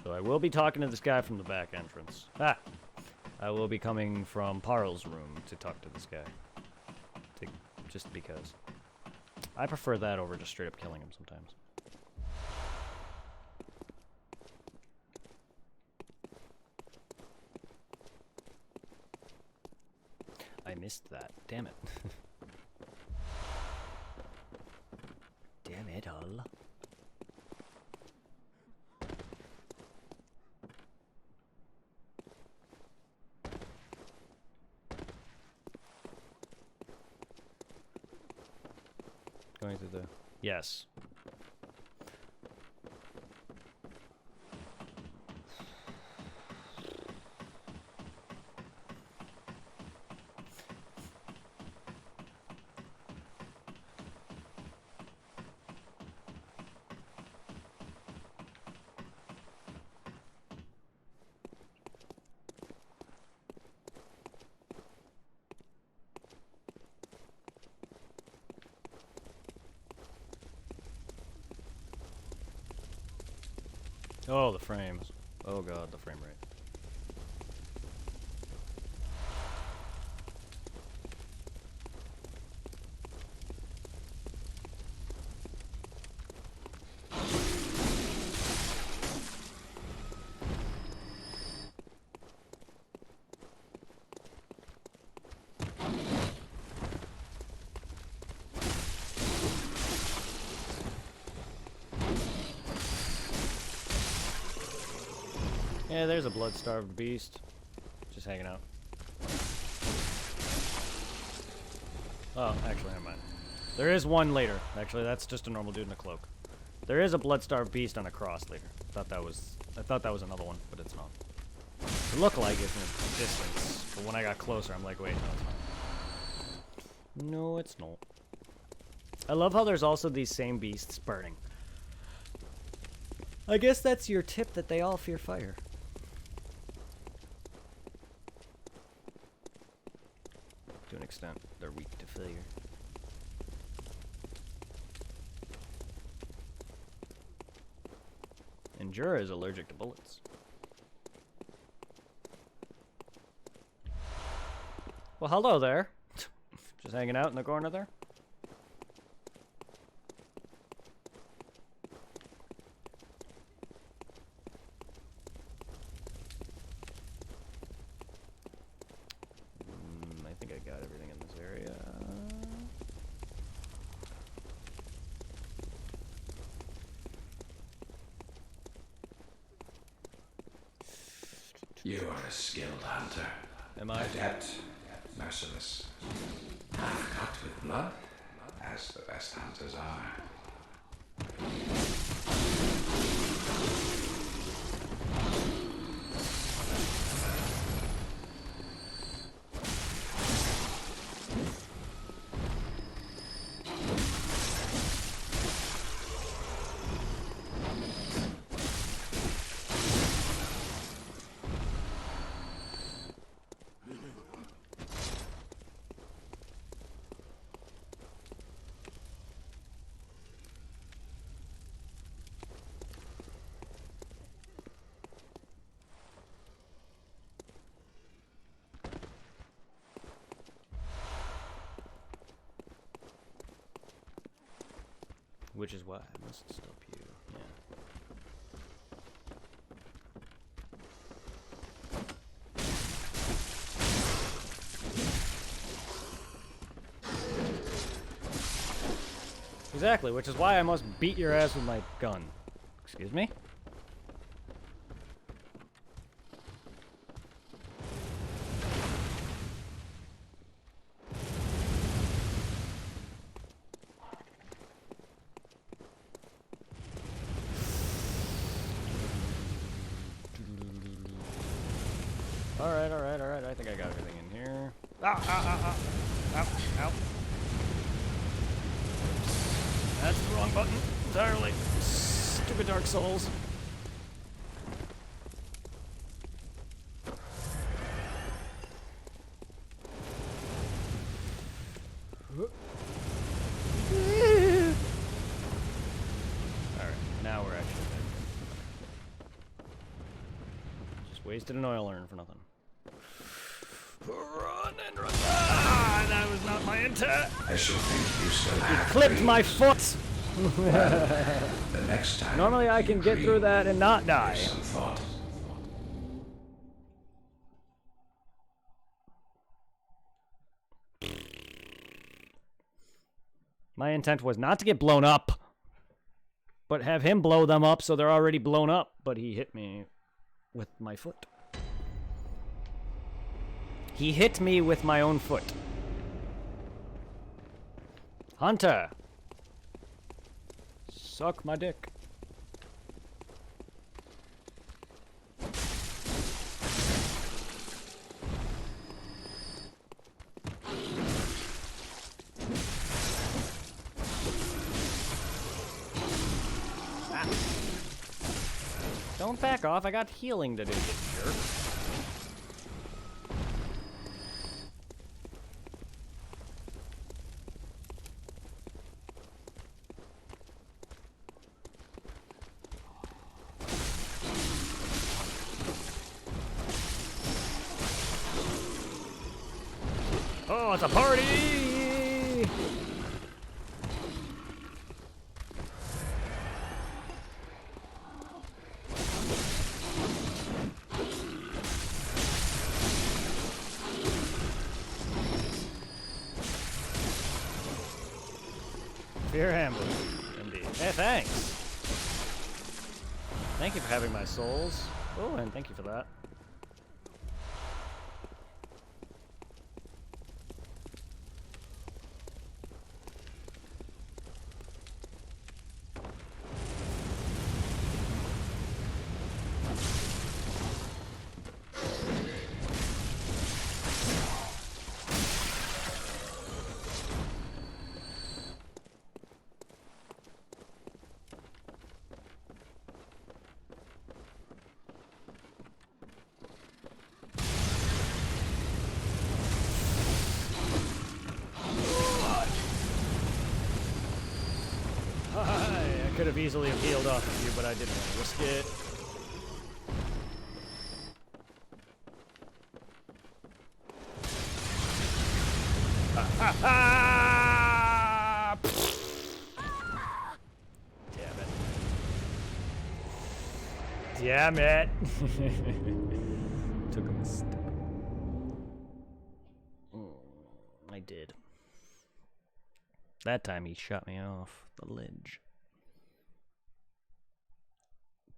So I will be talking to this guy from the back entrance. Ah! I will be coming from Parl's room to talk to this guy. Just because. I prefer that over just straight up killing him sometimes. I missed that. Damn it. Damn it all. Going through the... Yes. Oh, the frames. Oh god, the frame rate. Yeah, there's a blood-starved beast. Just hanging out. Oh, actually, never mind. There is one later. Actually, that's just a normal dude in a cloak. There is a blood-starved beast on a cross later. I thought that was another one, but it's not. It looked like it from a distance, but when I got closer, I'm like, wait, no, it's not. No, it's not. I love how there's also these same beasts burning. I guess that's your tip that they all fear fire. To an extent, they're weak to failure. And Jura is allergic to bullets. Well, hello there. Just hanging out in the corner there. I think I got everything in this area. You are a skilled hunter. Am I? Adept, merciless. Half-cut with blood, as the best hunters are. Which is why I must stop you. Yeah. Exactly, which is why I must beat your ass with my gun. Excuse me? Alright, I think I got everything in here. Ow. That's the wrong button entirely. Stupid Dark Souls. Alright, now we're actually good. Just wasted an oil urn for nothing. Run and run. Ah, that was not my enter. I should think you still have Clipped my dreams. foot. The next time. Normally I you can get dream, through that and not die. give some thought. My intent was not to get blown up, but have him blow them up so they're already blown up. But he hit me with my foot. He hit me with my own foot. Hunter! Suck my dick. Don't back off, I got healing to do, you jerk. Oh, it's a party! Fear ambush, indeed. Hey, thanks. Thank you for having my souls. Oh, and thank you for that. I could have easily have healed off of you, but I didn't want to risk it. Damn it. Damn it. Took a mistake. I did. That time he shot me off the ledge.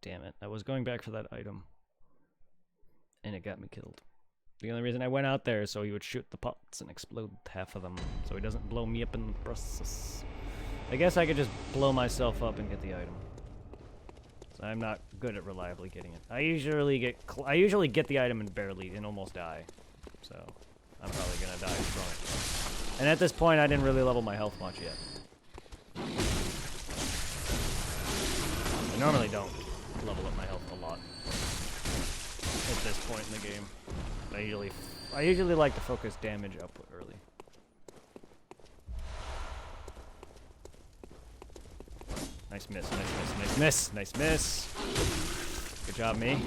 Damn it. I was going back for that item. And it got me killed. The only reason I went out there is so he would shoot the pots and explode half of them. So he doesn't blow me up in the process. I guess I could just blow myself up and get the item. So I'm not good at reliably getting it. I usually get the item and barely and almost die. So I'm probably gonna die from it. And at this point I didn't really level my health much yet. I normally don't level up my health a lot at this point in the game. I usually like to focus damage output early. Nice miss, nice miss, nice miss, nice miss. Good job, me.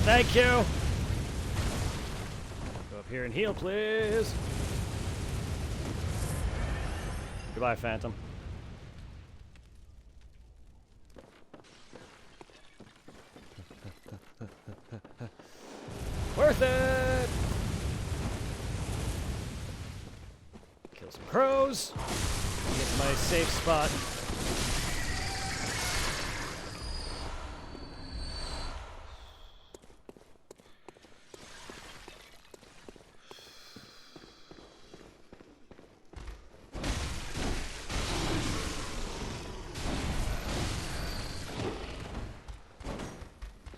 Thank you. Go up here and heal, please. Goodbye, Phantom. Worth it! Kill some crows. Get to my safe spot.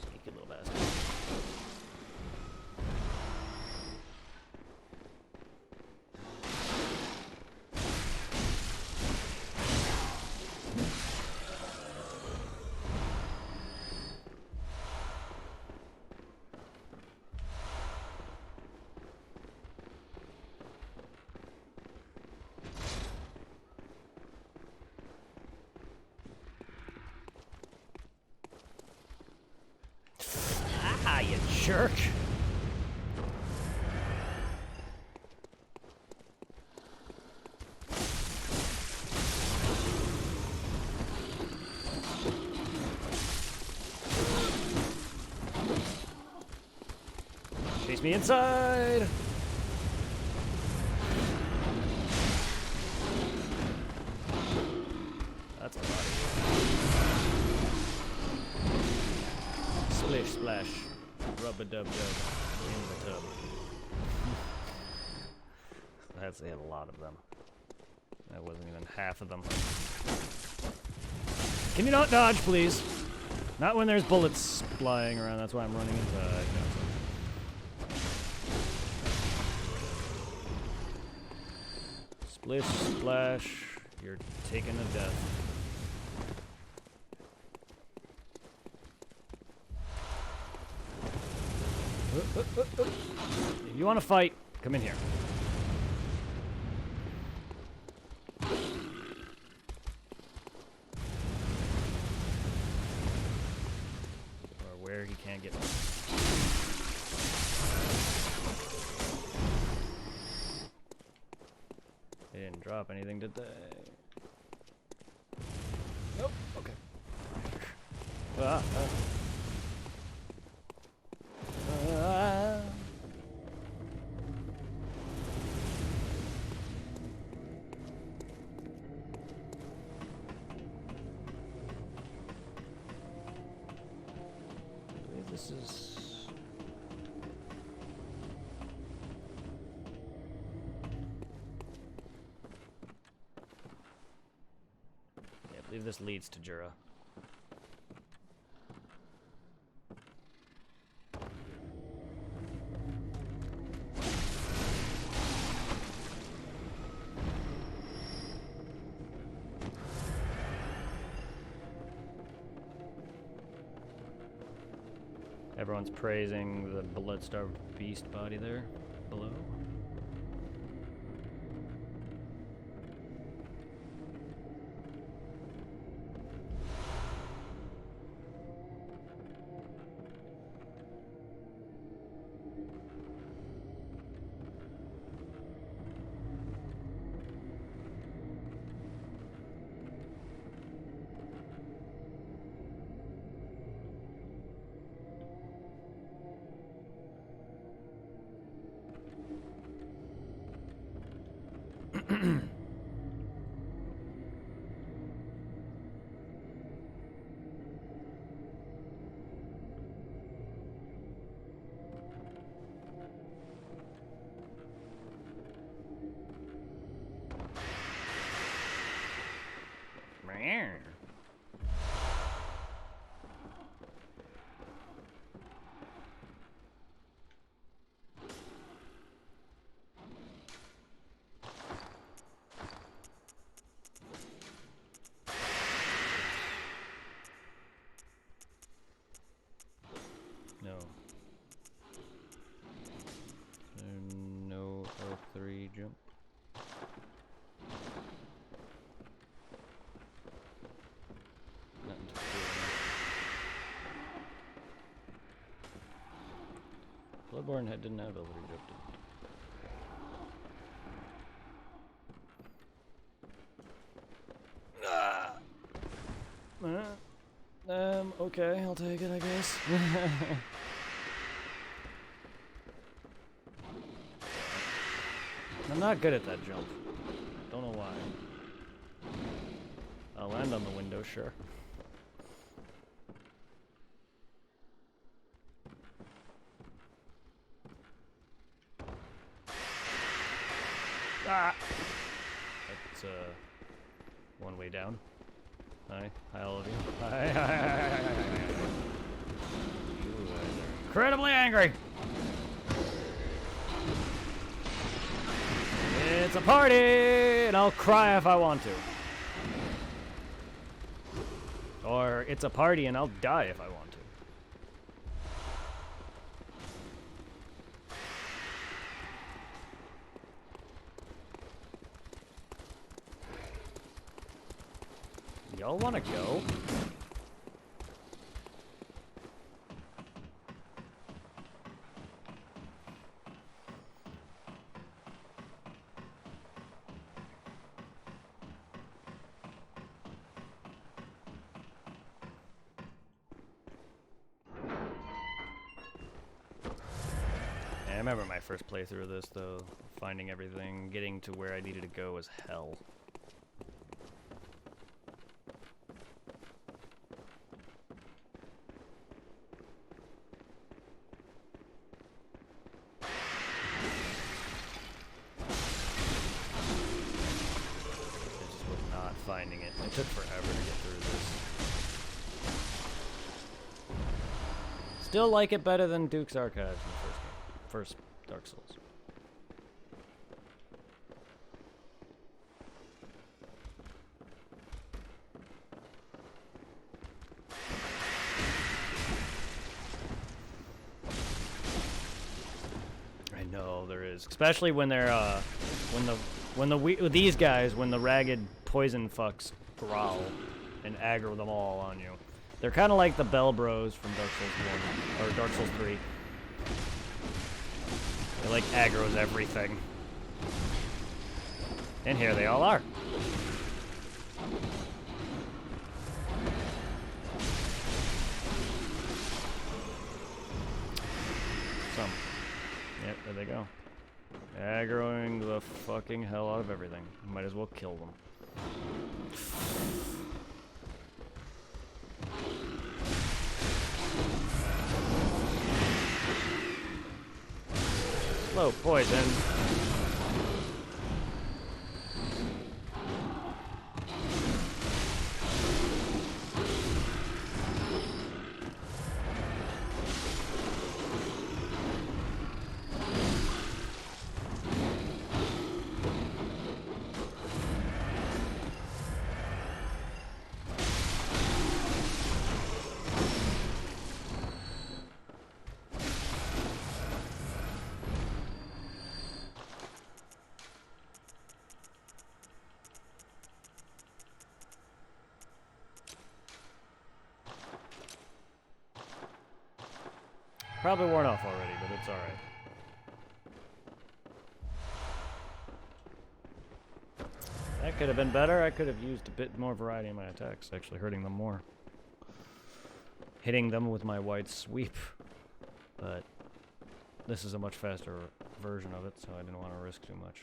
Sneaky little bastard. Ah, you jerk. Chase me inside. That's a lot of you. Splish splash. Rub-a-dub-dub in the tub. That's a lot of them. That wasn't even half of them. Can you not dodge, please? Not when there's bullets flying around. That's why I'm running inside. Splish, splash. You're taking a death. If you want to fight, come in here. Or where he can't get me. They didn't drop anything, did they? Nope. Okay. Ah. I believe this is... Yeah, I believe this leads to Jura. Everyone's praising the blood-starved beast body there below. No. No L3 jump. Nothing to do. Bloodborne didn't have L3 jump. Okay, I'll take it, I guess. I'm not good at that jump. Don't know why. I'll land on the window, sure. Ah! That's, one way down. Hi. Hi, all of you. Hi, hi, hi, hi, hi, hi, hi. You guys are incredibly angry! It's a party, and I'll cry if I want to. Or it's a party, and I'll die if I want to. Y'all want to go? I remember my first playthrough of this, though. Finding everything, getting to where I needed to go was hell. I just was not finding it. It took forever to get through this. Still like it better than Duke's Archives in the first game. First Dark Souls. I know there is, especially when they're these guys, when the ragged poison fucks growl and aggro them all on you. They're kind of like the Bell Bros from Dark Souls 1 or Dark Souls 3. It like aggro's everything. And here they all are. Some. Yep, there they go. Aggroing the fucking hell out of everything. Might as well kill them. Slow poison. Probably worn off already, but it's alright. That could have been better. I could have used a bit more variety in my attacks, actually hurting them more. Hitting them with my wide sweep. But this is a much faster version of it, so I didn't want to risk too much.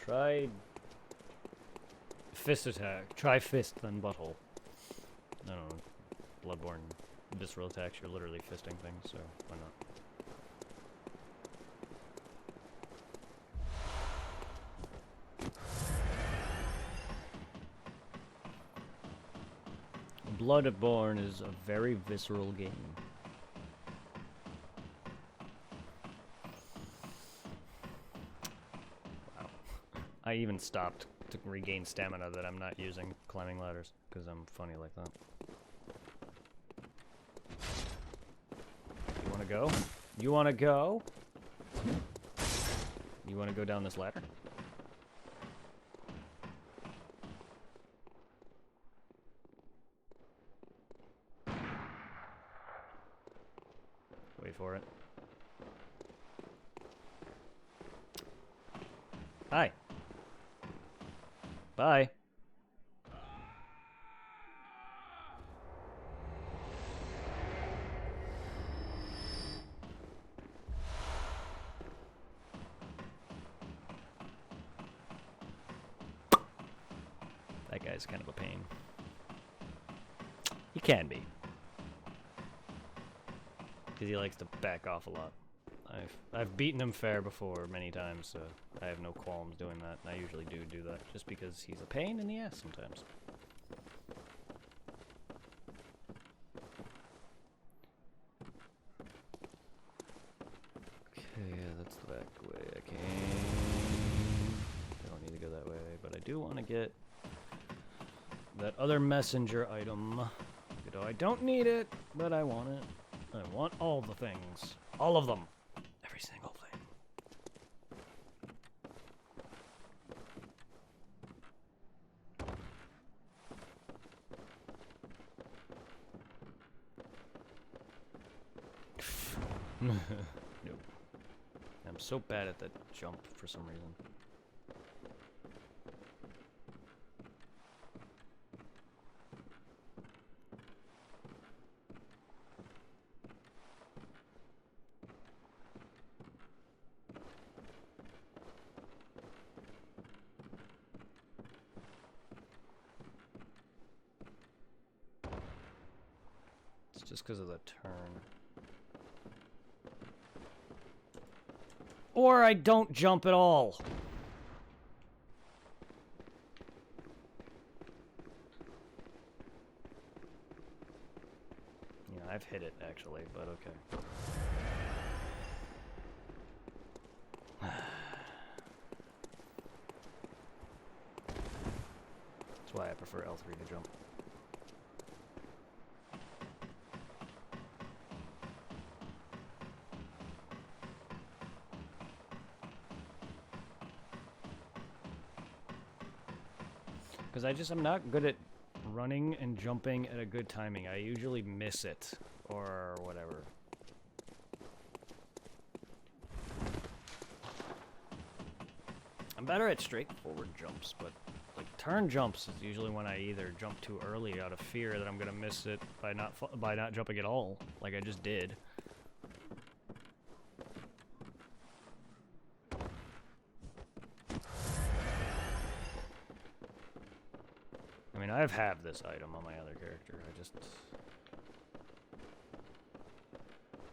Try fist attack. Try fist, then butthole. I don't know. Bloodborne visceral attacks, you're literally fisting things, so why not? Bloodborne is a very visceral game. Wow. I even stopped to regain stamina that I'm not using climbing ladders, because I'm funny like that. You wanna go? You wanna go? You wanna go down this ladder? Wait for it. Hi. Bye. That guy's kind of a pain. He can be. Because he likes to back off a lot. I've beaten him fair before many times, so I have no qualms doing that. And I usually do that, just because he's a pain in the ass sometimes. Okay, yeah, that's the back way I came. I don't need to go that way, but I do want to get that other messenger item. You know, I don't need it, but I want it. I want all the things. All of them. Every single thing. Nope. I'm so bad at that jump for some reason. Just because of the turn. Or I don't jump at all. Yeah, I've hit it actually, but okay. That's why I prefer L3 to jump. Because I'm not good at running and jumping at a good timing. I usually miss it, or whatever. I'm better at straightforward jumps, but like turn jumps is usually when I either jump too early out of fear that I'm gonna miss it by not jumping at all, like I just did. I mean, I have this item on my other character.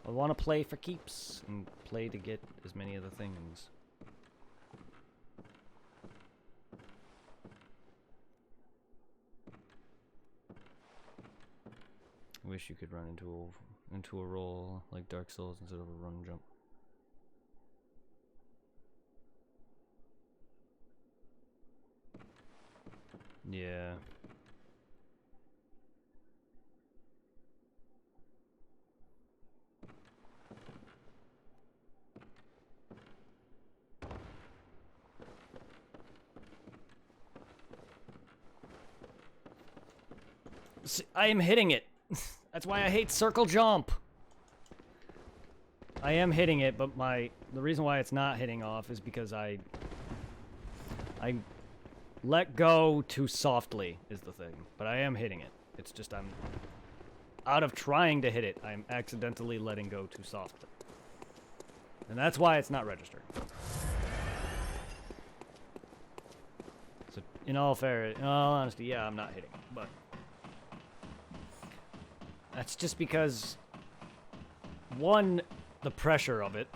I want to play for keeps and play to get as many of the things. I wish you could run into a roll like Dark Souls instead of a run jump. Yeah. See, I am hitting it. That's why I hate circle jump. I am hitting it, but the reason why it's not hitting off is because I let go too softly is the thing. But I am hitting it. It's just I'm out of trying to hit it, I'm accidentally letting go too softly. And that's why it's not registering. in all honesty, yeah, I'm not hitting. But that's just because, one, the pressure of it,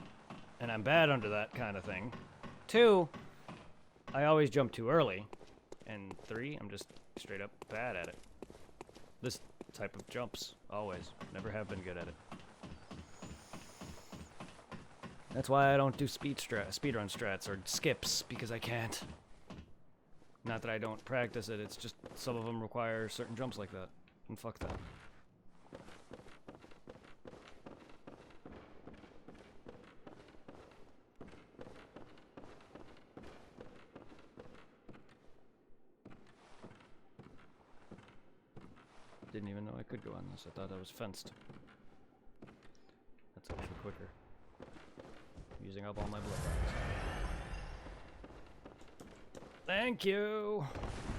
and I'm bad under that kind of thing. Two, I always jump too early. And three, I'm just straight up bad at it. This type of jumps, always. Never have been good at it. That's why I don't do speedrun strats or skips, because I can't. Not that I don't practice it, it's just some of them require certain jumps like that. And fuck that. Didn't even know I could go on this. I thought I was fenced. That's actually quicker. Using up all my blood bottles. Thank you!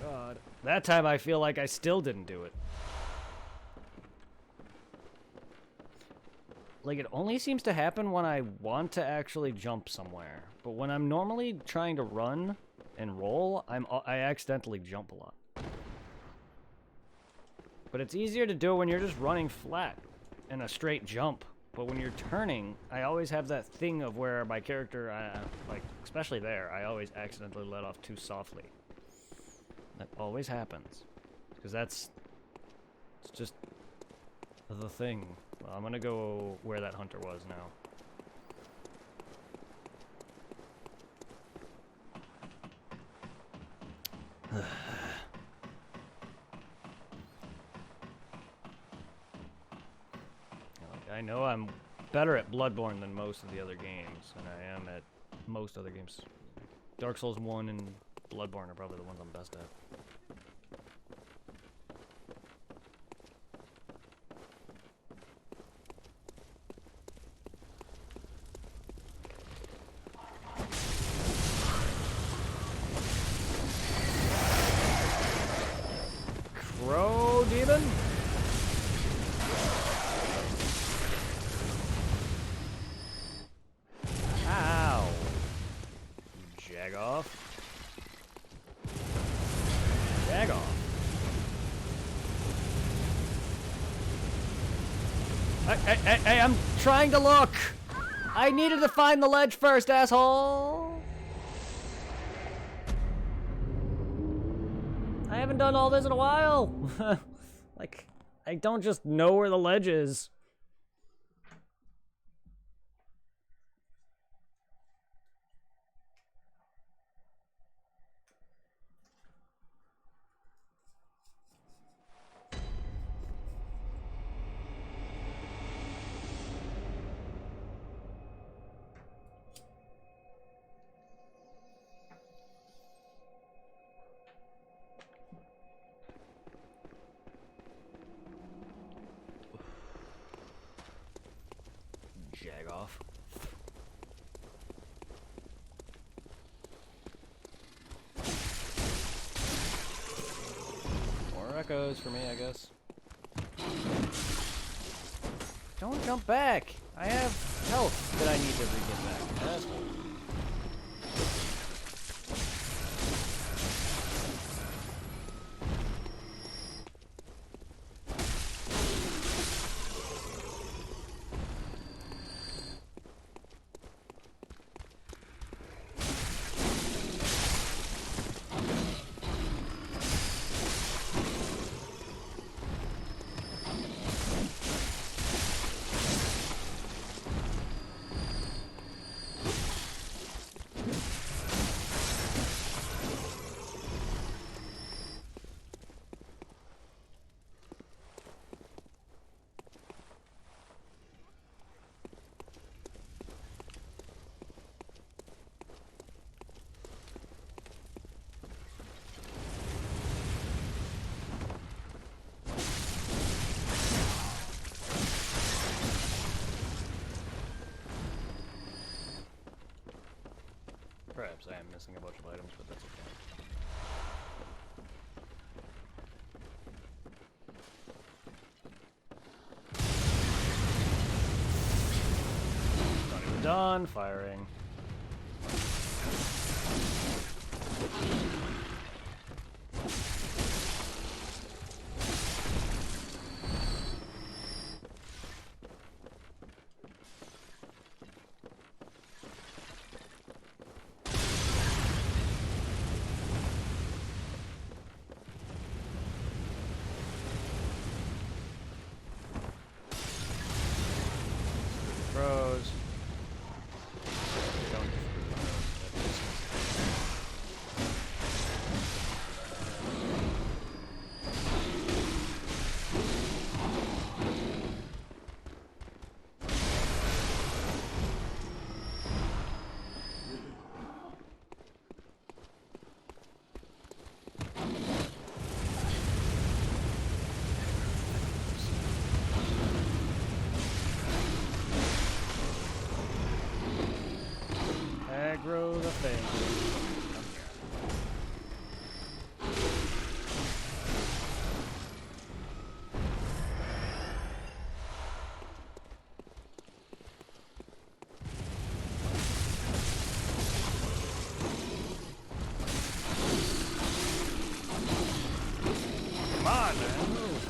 God. That time I feel like I still didn't do it. Like, it only seems to happen when I want to actually jump somewhere. But when I'm normally trying to run and roll, I accidentally jump a lot. But it's easier to do it when you're just running flat in a straight jump. But when you're turning, I always have that thing of where my character, like, especially there, I always accidentally let off too softly. That always happens. Because it's just the thing. Well, I'm gonna go where that hunter was now. I know I'm better at Bloodborne than most of the other games, and I am at most other games. Dark Souls 1 and Bloodborne are probably the ones I'm best at. Crow demon? Ow. Jag off. Jag off. Hey, I'm trying to look! I needed to find the ledge first, asshole! I haven't done all this in a while! Like, I don't just know where the ledge is. Jag off. More echoes for me, I guess. Don't jump back! I have health that I need to re-get back. Asshole. Perhaps I am missing a bunch of items, but that's okay. Not even done firing. aggro the thing. Come on, man. Move.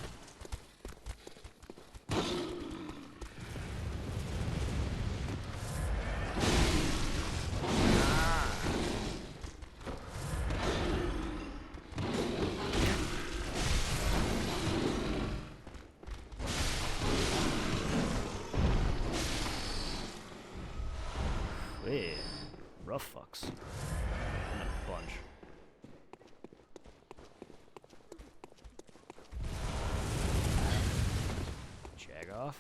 Hey, rough fucks. In a bunch. Jag off.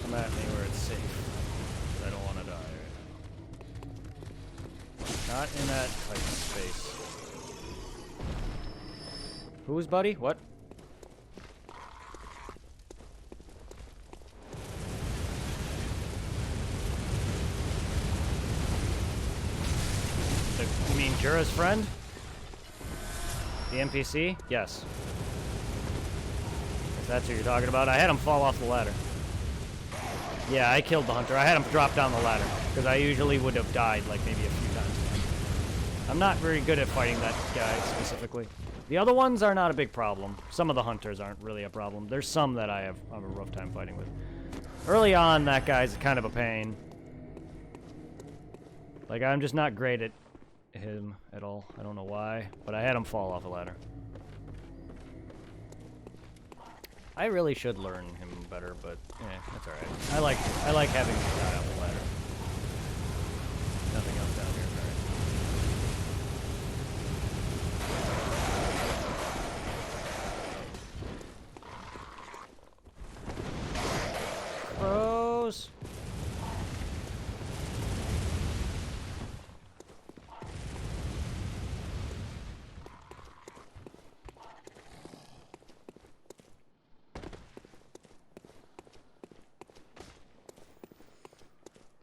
Come at me where it's safe. I don't want to die right now. Not in that tight space. Who's buddy? What? You mean Jura's friend? The NPC? Yes. If that's what you're talking about. I had him fall off the ladder. Yeah, I killed the hunter. I had him drop down the ladder, because I usually would have died, like, maybe a few times. I'm not very good at fighting that guy, specifically. The other ones are not a big problem. Some of the hunters aren't really a problem. There's some that I have a rough time fighting with. Early on, that guy's kind of a pain. Like, I'm just not great at him at all. I don't know why, but I had him fall off a ladder. I really should learn him better, but that's alright. I like having him shot out the ladder. Nothing else down here, alright. Crows!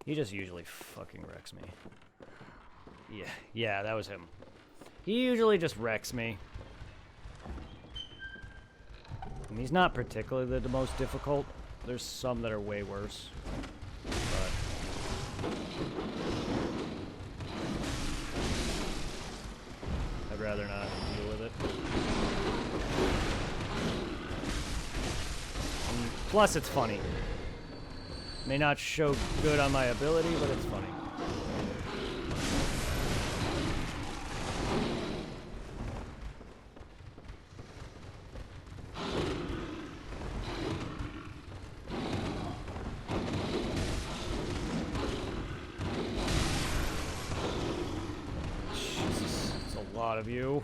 He just usually fucking wrecks me. Yeah, that was him. He usually just wrecks me. And he's not particularly the most difficult. There's some that are way worse. But I'd rather not deal with it. And plus, it's funny. May not show good on my ability, but it's funny. Jesus, it's a lot of you.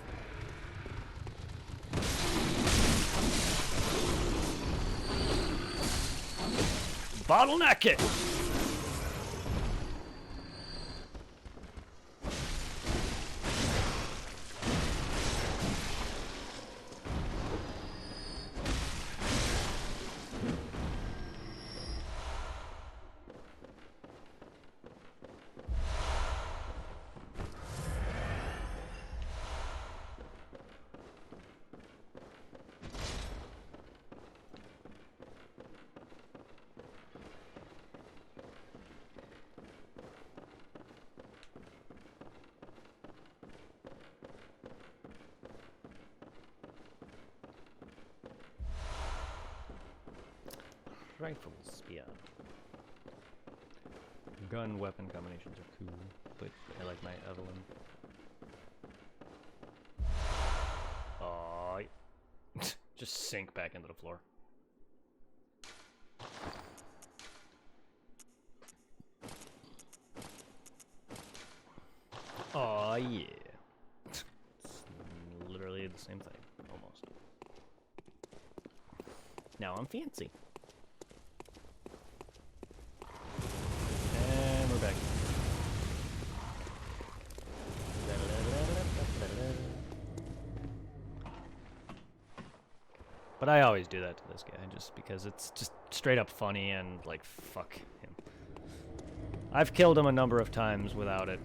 Bottleneck it! Rifles, yeah. Gun weapon combinations are cool, but I like my Evelyn. Aw, just sink back into the floor. Aw, yeah. It's literally the same thing, almost. Now I'm fancy. And we're back. But I always do that to this guy just because it's just straight up funny and like fuck him. I've killed him a number of times without it.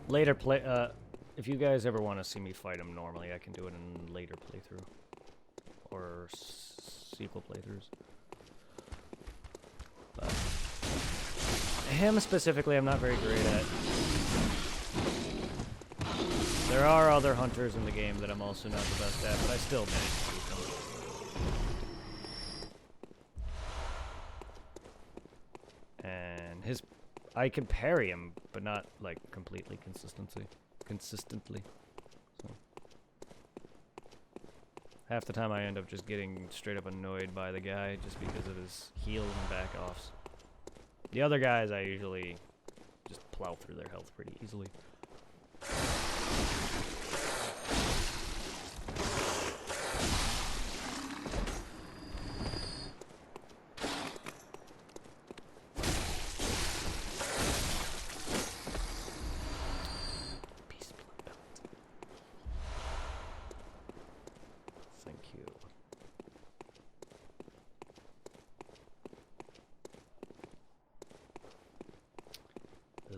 Later if you guys ever want to see me fight him normally, I can do it in later playthrough or sequel playthroughs. But him specifically, I'm not very great at. There are other hunters in the game that I'm also not the best at, but I still manage to beat them. And I can parry him, but not like completely consistently. So half the time I end up just getting straight up annoyed by the guy just because of his heals and back-offs. The other guys I usually just plow through their health pretty easily.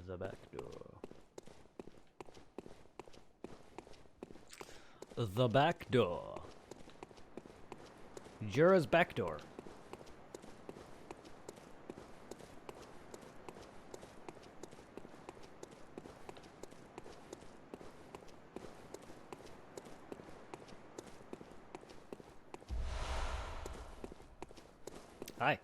The back door. The back door. Jura's back door. Hi.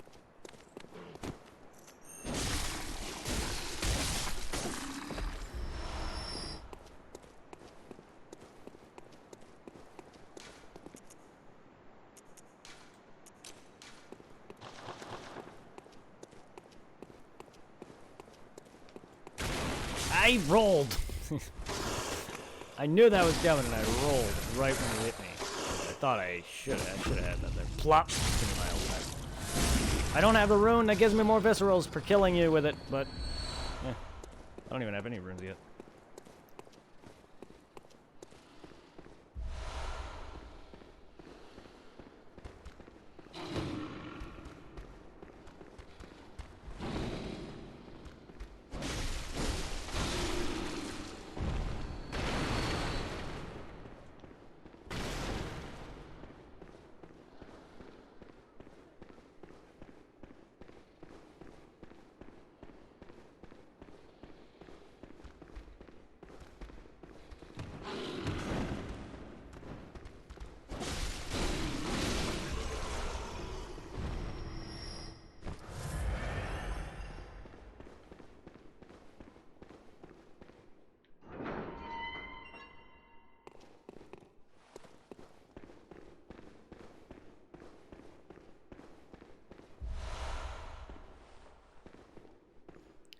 I rolled. I knew that was coming, and I rolled right when he hit me. I thought I should have had that there. Plop. Give me my old time. I don't have the rune that gives me more viscerals for killing you with it, but yeah, I don't even have any runes yet.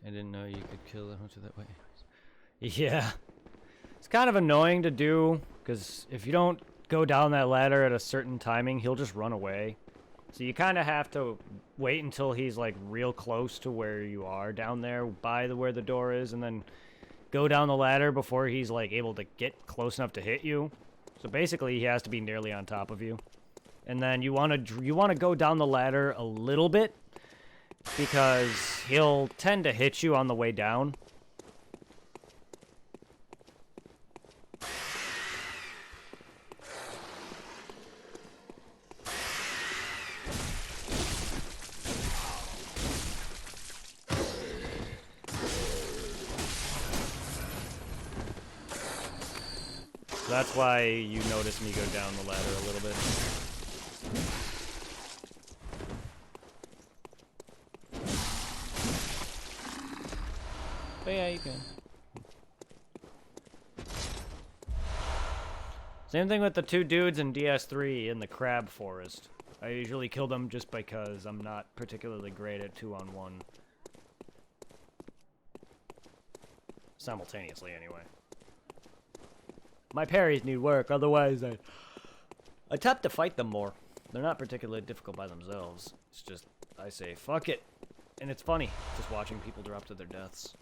I didn't know you could kill the hunter that way. Yeah. It's kind of annoying to do, because if you don't go down that ladder at a certain timing, he'll just run away. So you kind of have to wait until he's like real close to where you are down there by where the door is, and then go down the ladder before he's like able to get close enough to hit you. So basically he has to be nearly on top of you. And then you want to go down the ladder a little bit, because he'll tend to hit you on the way down. So that's why you notice me go down the ladder a little bit. But yeah, you can. Same thing with the two dudes in DS3 in the crab forest. I usually kill them just because I'm not particularly great at 2-on-1. Simultaneously, anyway. My parries need work, otherwise I tap to fight them more. They're not particularly difficult by themselves. It's just, I say, fuck it. And it's funny, just watching people drop to their deaths.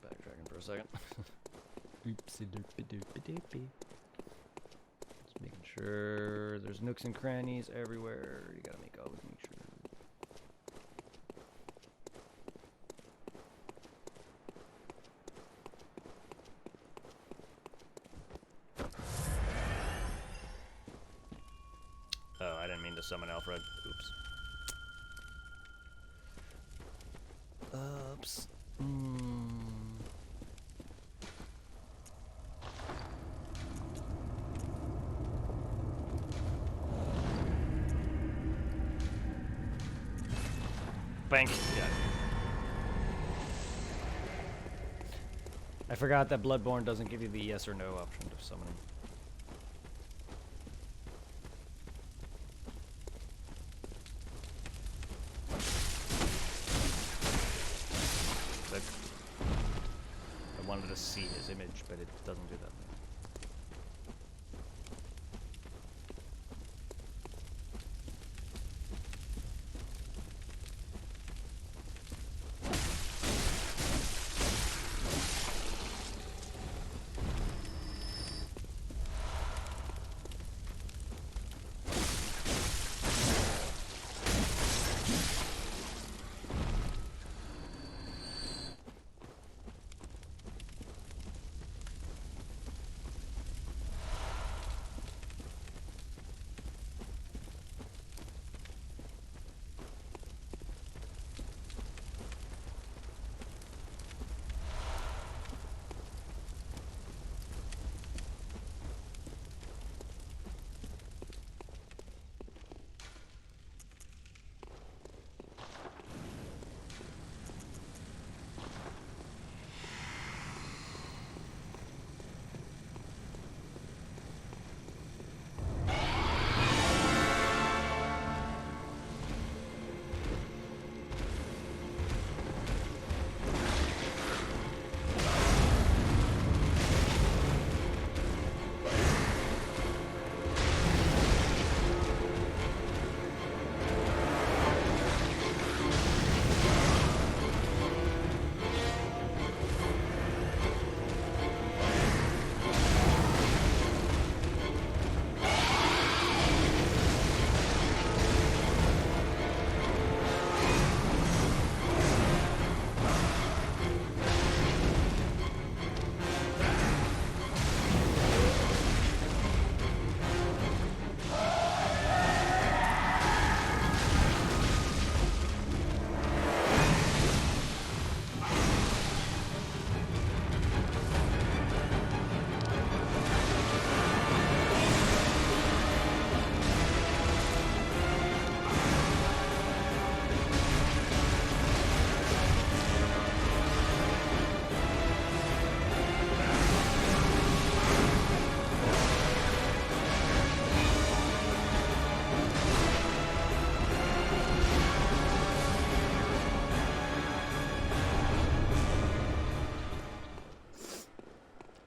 Backtracking for a second. Oopsie doopie doopie doopie. Just making sure there's nooks and crannies everywhere. You gotta always make sure. Oh, I didn't mean to summon Alfred. Oops. Oops. Bank. Yeah. I forgot that Bloodborne doesn't give you the yes or no option to summoning. I wanted to see his image, but it doesn't do that.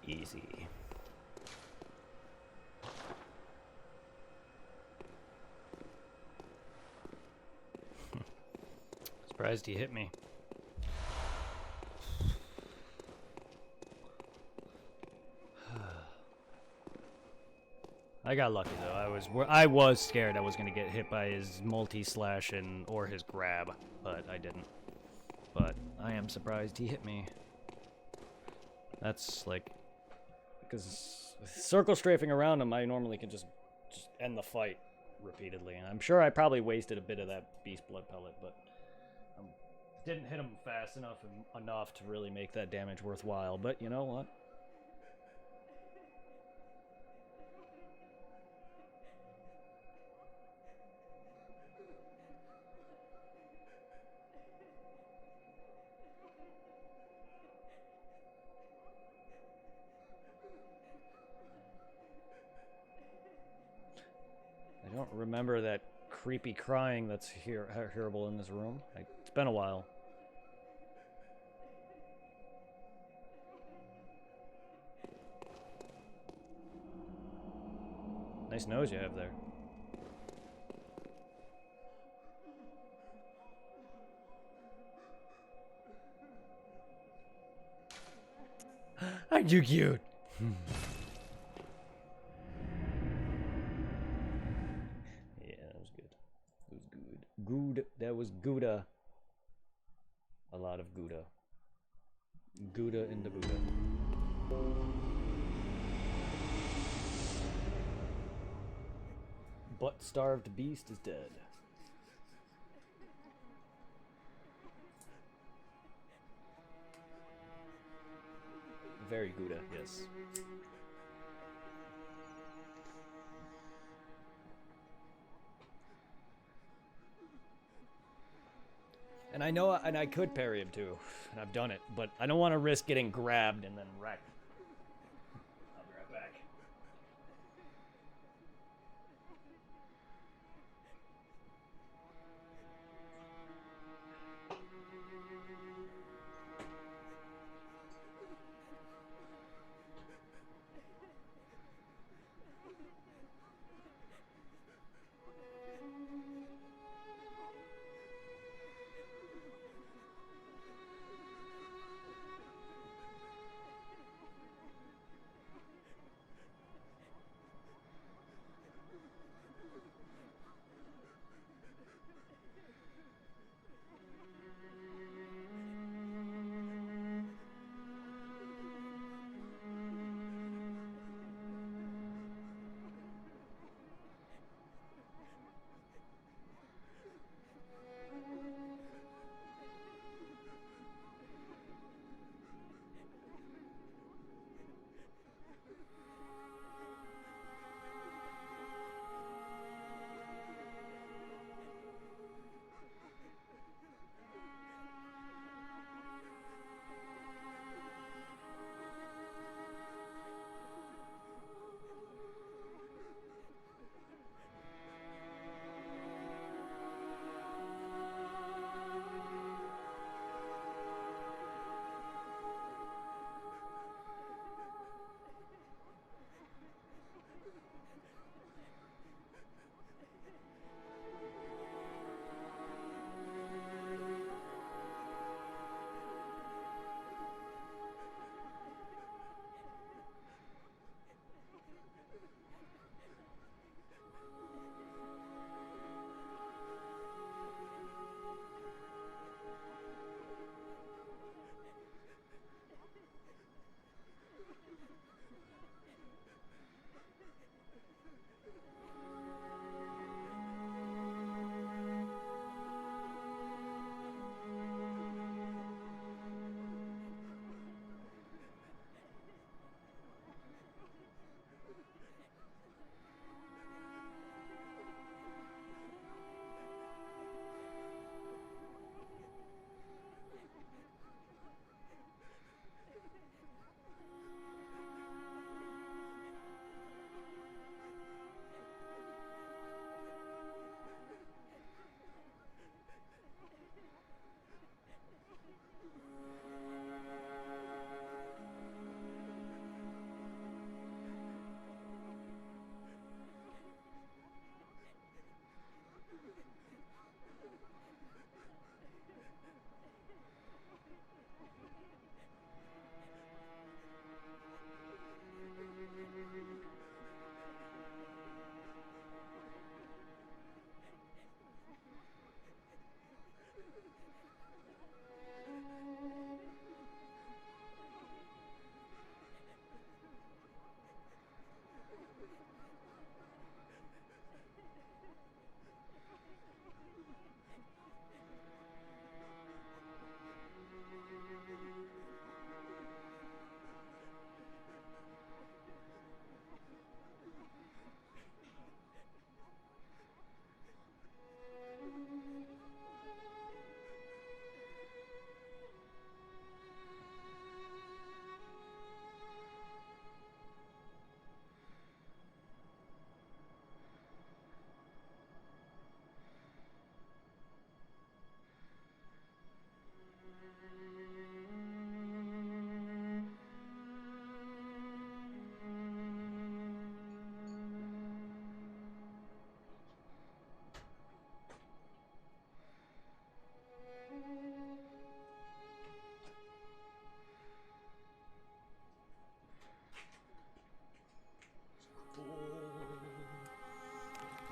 Easy. Surprised he hit me. I got lucky though. I was scared I was gonna get hit by his multi-slash or his grab, but I didn't. But I am surprised he hit me. That's like, because circle strafing around him, I normally can just end the fight repeatedly, and I'm sure I probably wasted a bit of that beast blood pellet, but didn't hit him fast enough to really make that damage worthwhile. But you know what? I don't remember that creepy crying that's hearable in this room. It's been a while. Nice nose you have there. Aren't you cute? Yeah, that was good. It was good. Good. That was Gouda. A lot of Gouda. Gouda in the Buddha. Butt-starved beast is dead. Very Gouda, yes. And I know, and I could parry him too, and I've done it, but I don't want to risk getting grabbed and then wrecked. I'll be right back.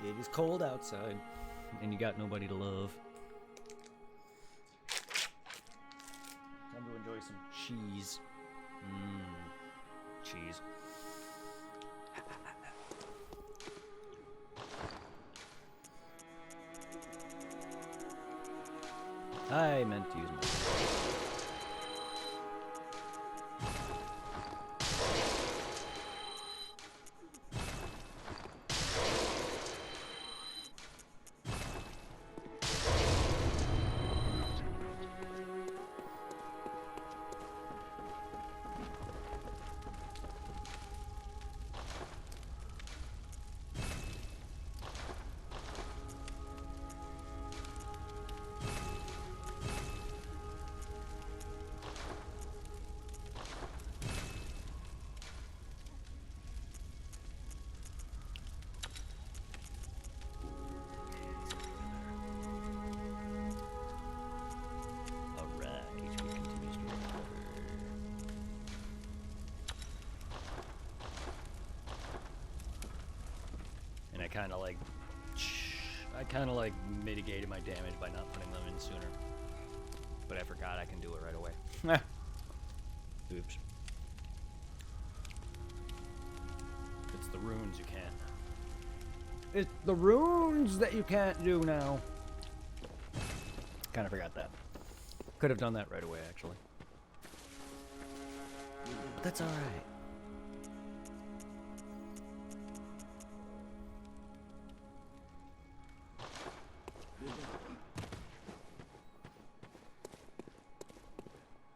It is cold outside, and you got nobody to love. Time to enjoy some cheese. Cheese. I meant to use my... I kind of like mitigated my damage by not putting them in sooner. But I forgot I can do it right away. Oops. It's the runes you can't. It's the runes that you can't do now. Kind of forgot that. Could have done that right away, actually. But that's alright.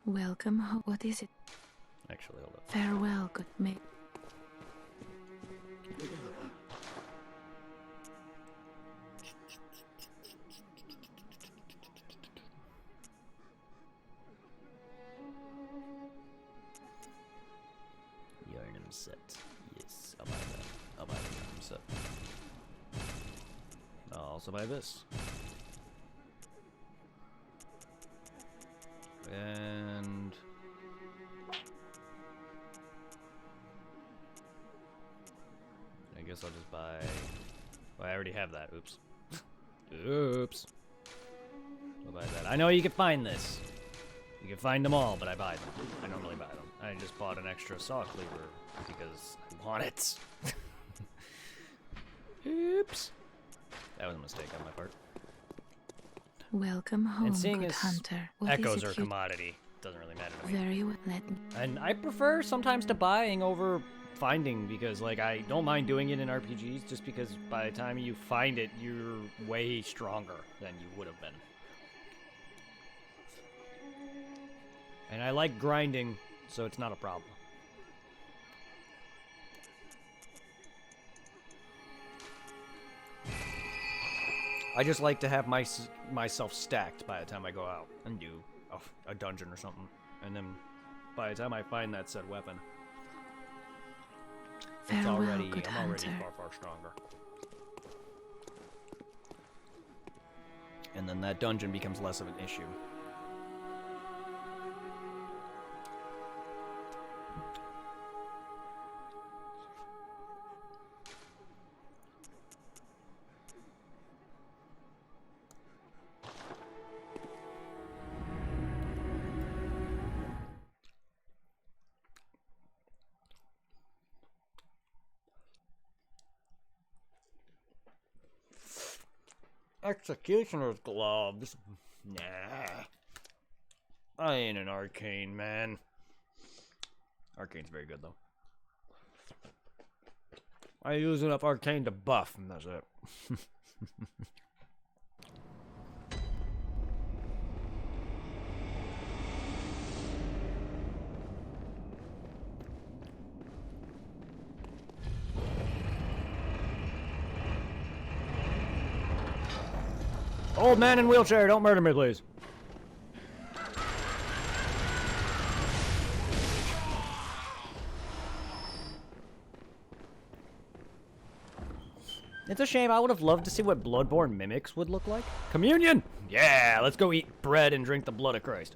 Welcome home. What is it? Actually, hold up. Farewell, good mate. Yarnum set. Yes, I'll buy that. I'll buy the Yarnum set. I'll also buy this. And I guess I'll just buy. Well, I already have that. Oops. Oops. I'll buy that. I know you can find this. You can find them all, but I buy them. I normally buy them. I just bought an extra saw cleaver because I want it. Oops. That was a mistake on my part. Welcome home, And seeing good as hunter. What echoes is are it you... commodity, doesn't really matter to me. Very well, let me... And I prefer sometimes to buying over finding because, like, I don't mind doing it in RPGs just because by the time you find it, you're way stronger than you would have been. And I like grinding, so it's not a problem. I just like to have myself stacked by the time I go out and do a dungeon or something. And then by the time I find that said weapon, Farewell, I'm already good far, hunter. far stronger. And then that dungeon becomes less of an issue. Executioner's gloves? Nah. I ain't an arcane man. Arcane's very good though. I use enough arcane to buff, and that's it. Old man in wheelchair, don't murder me, please. It's a shame. I would have loved to see what Bloodborne mimics would look like. Communion! Yeah, let's go eat bread and drink the blood of Christ.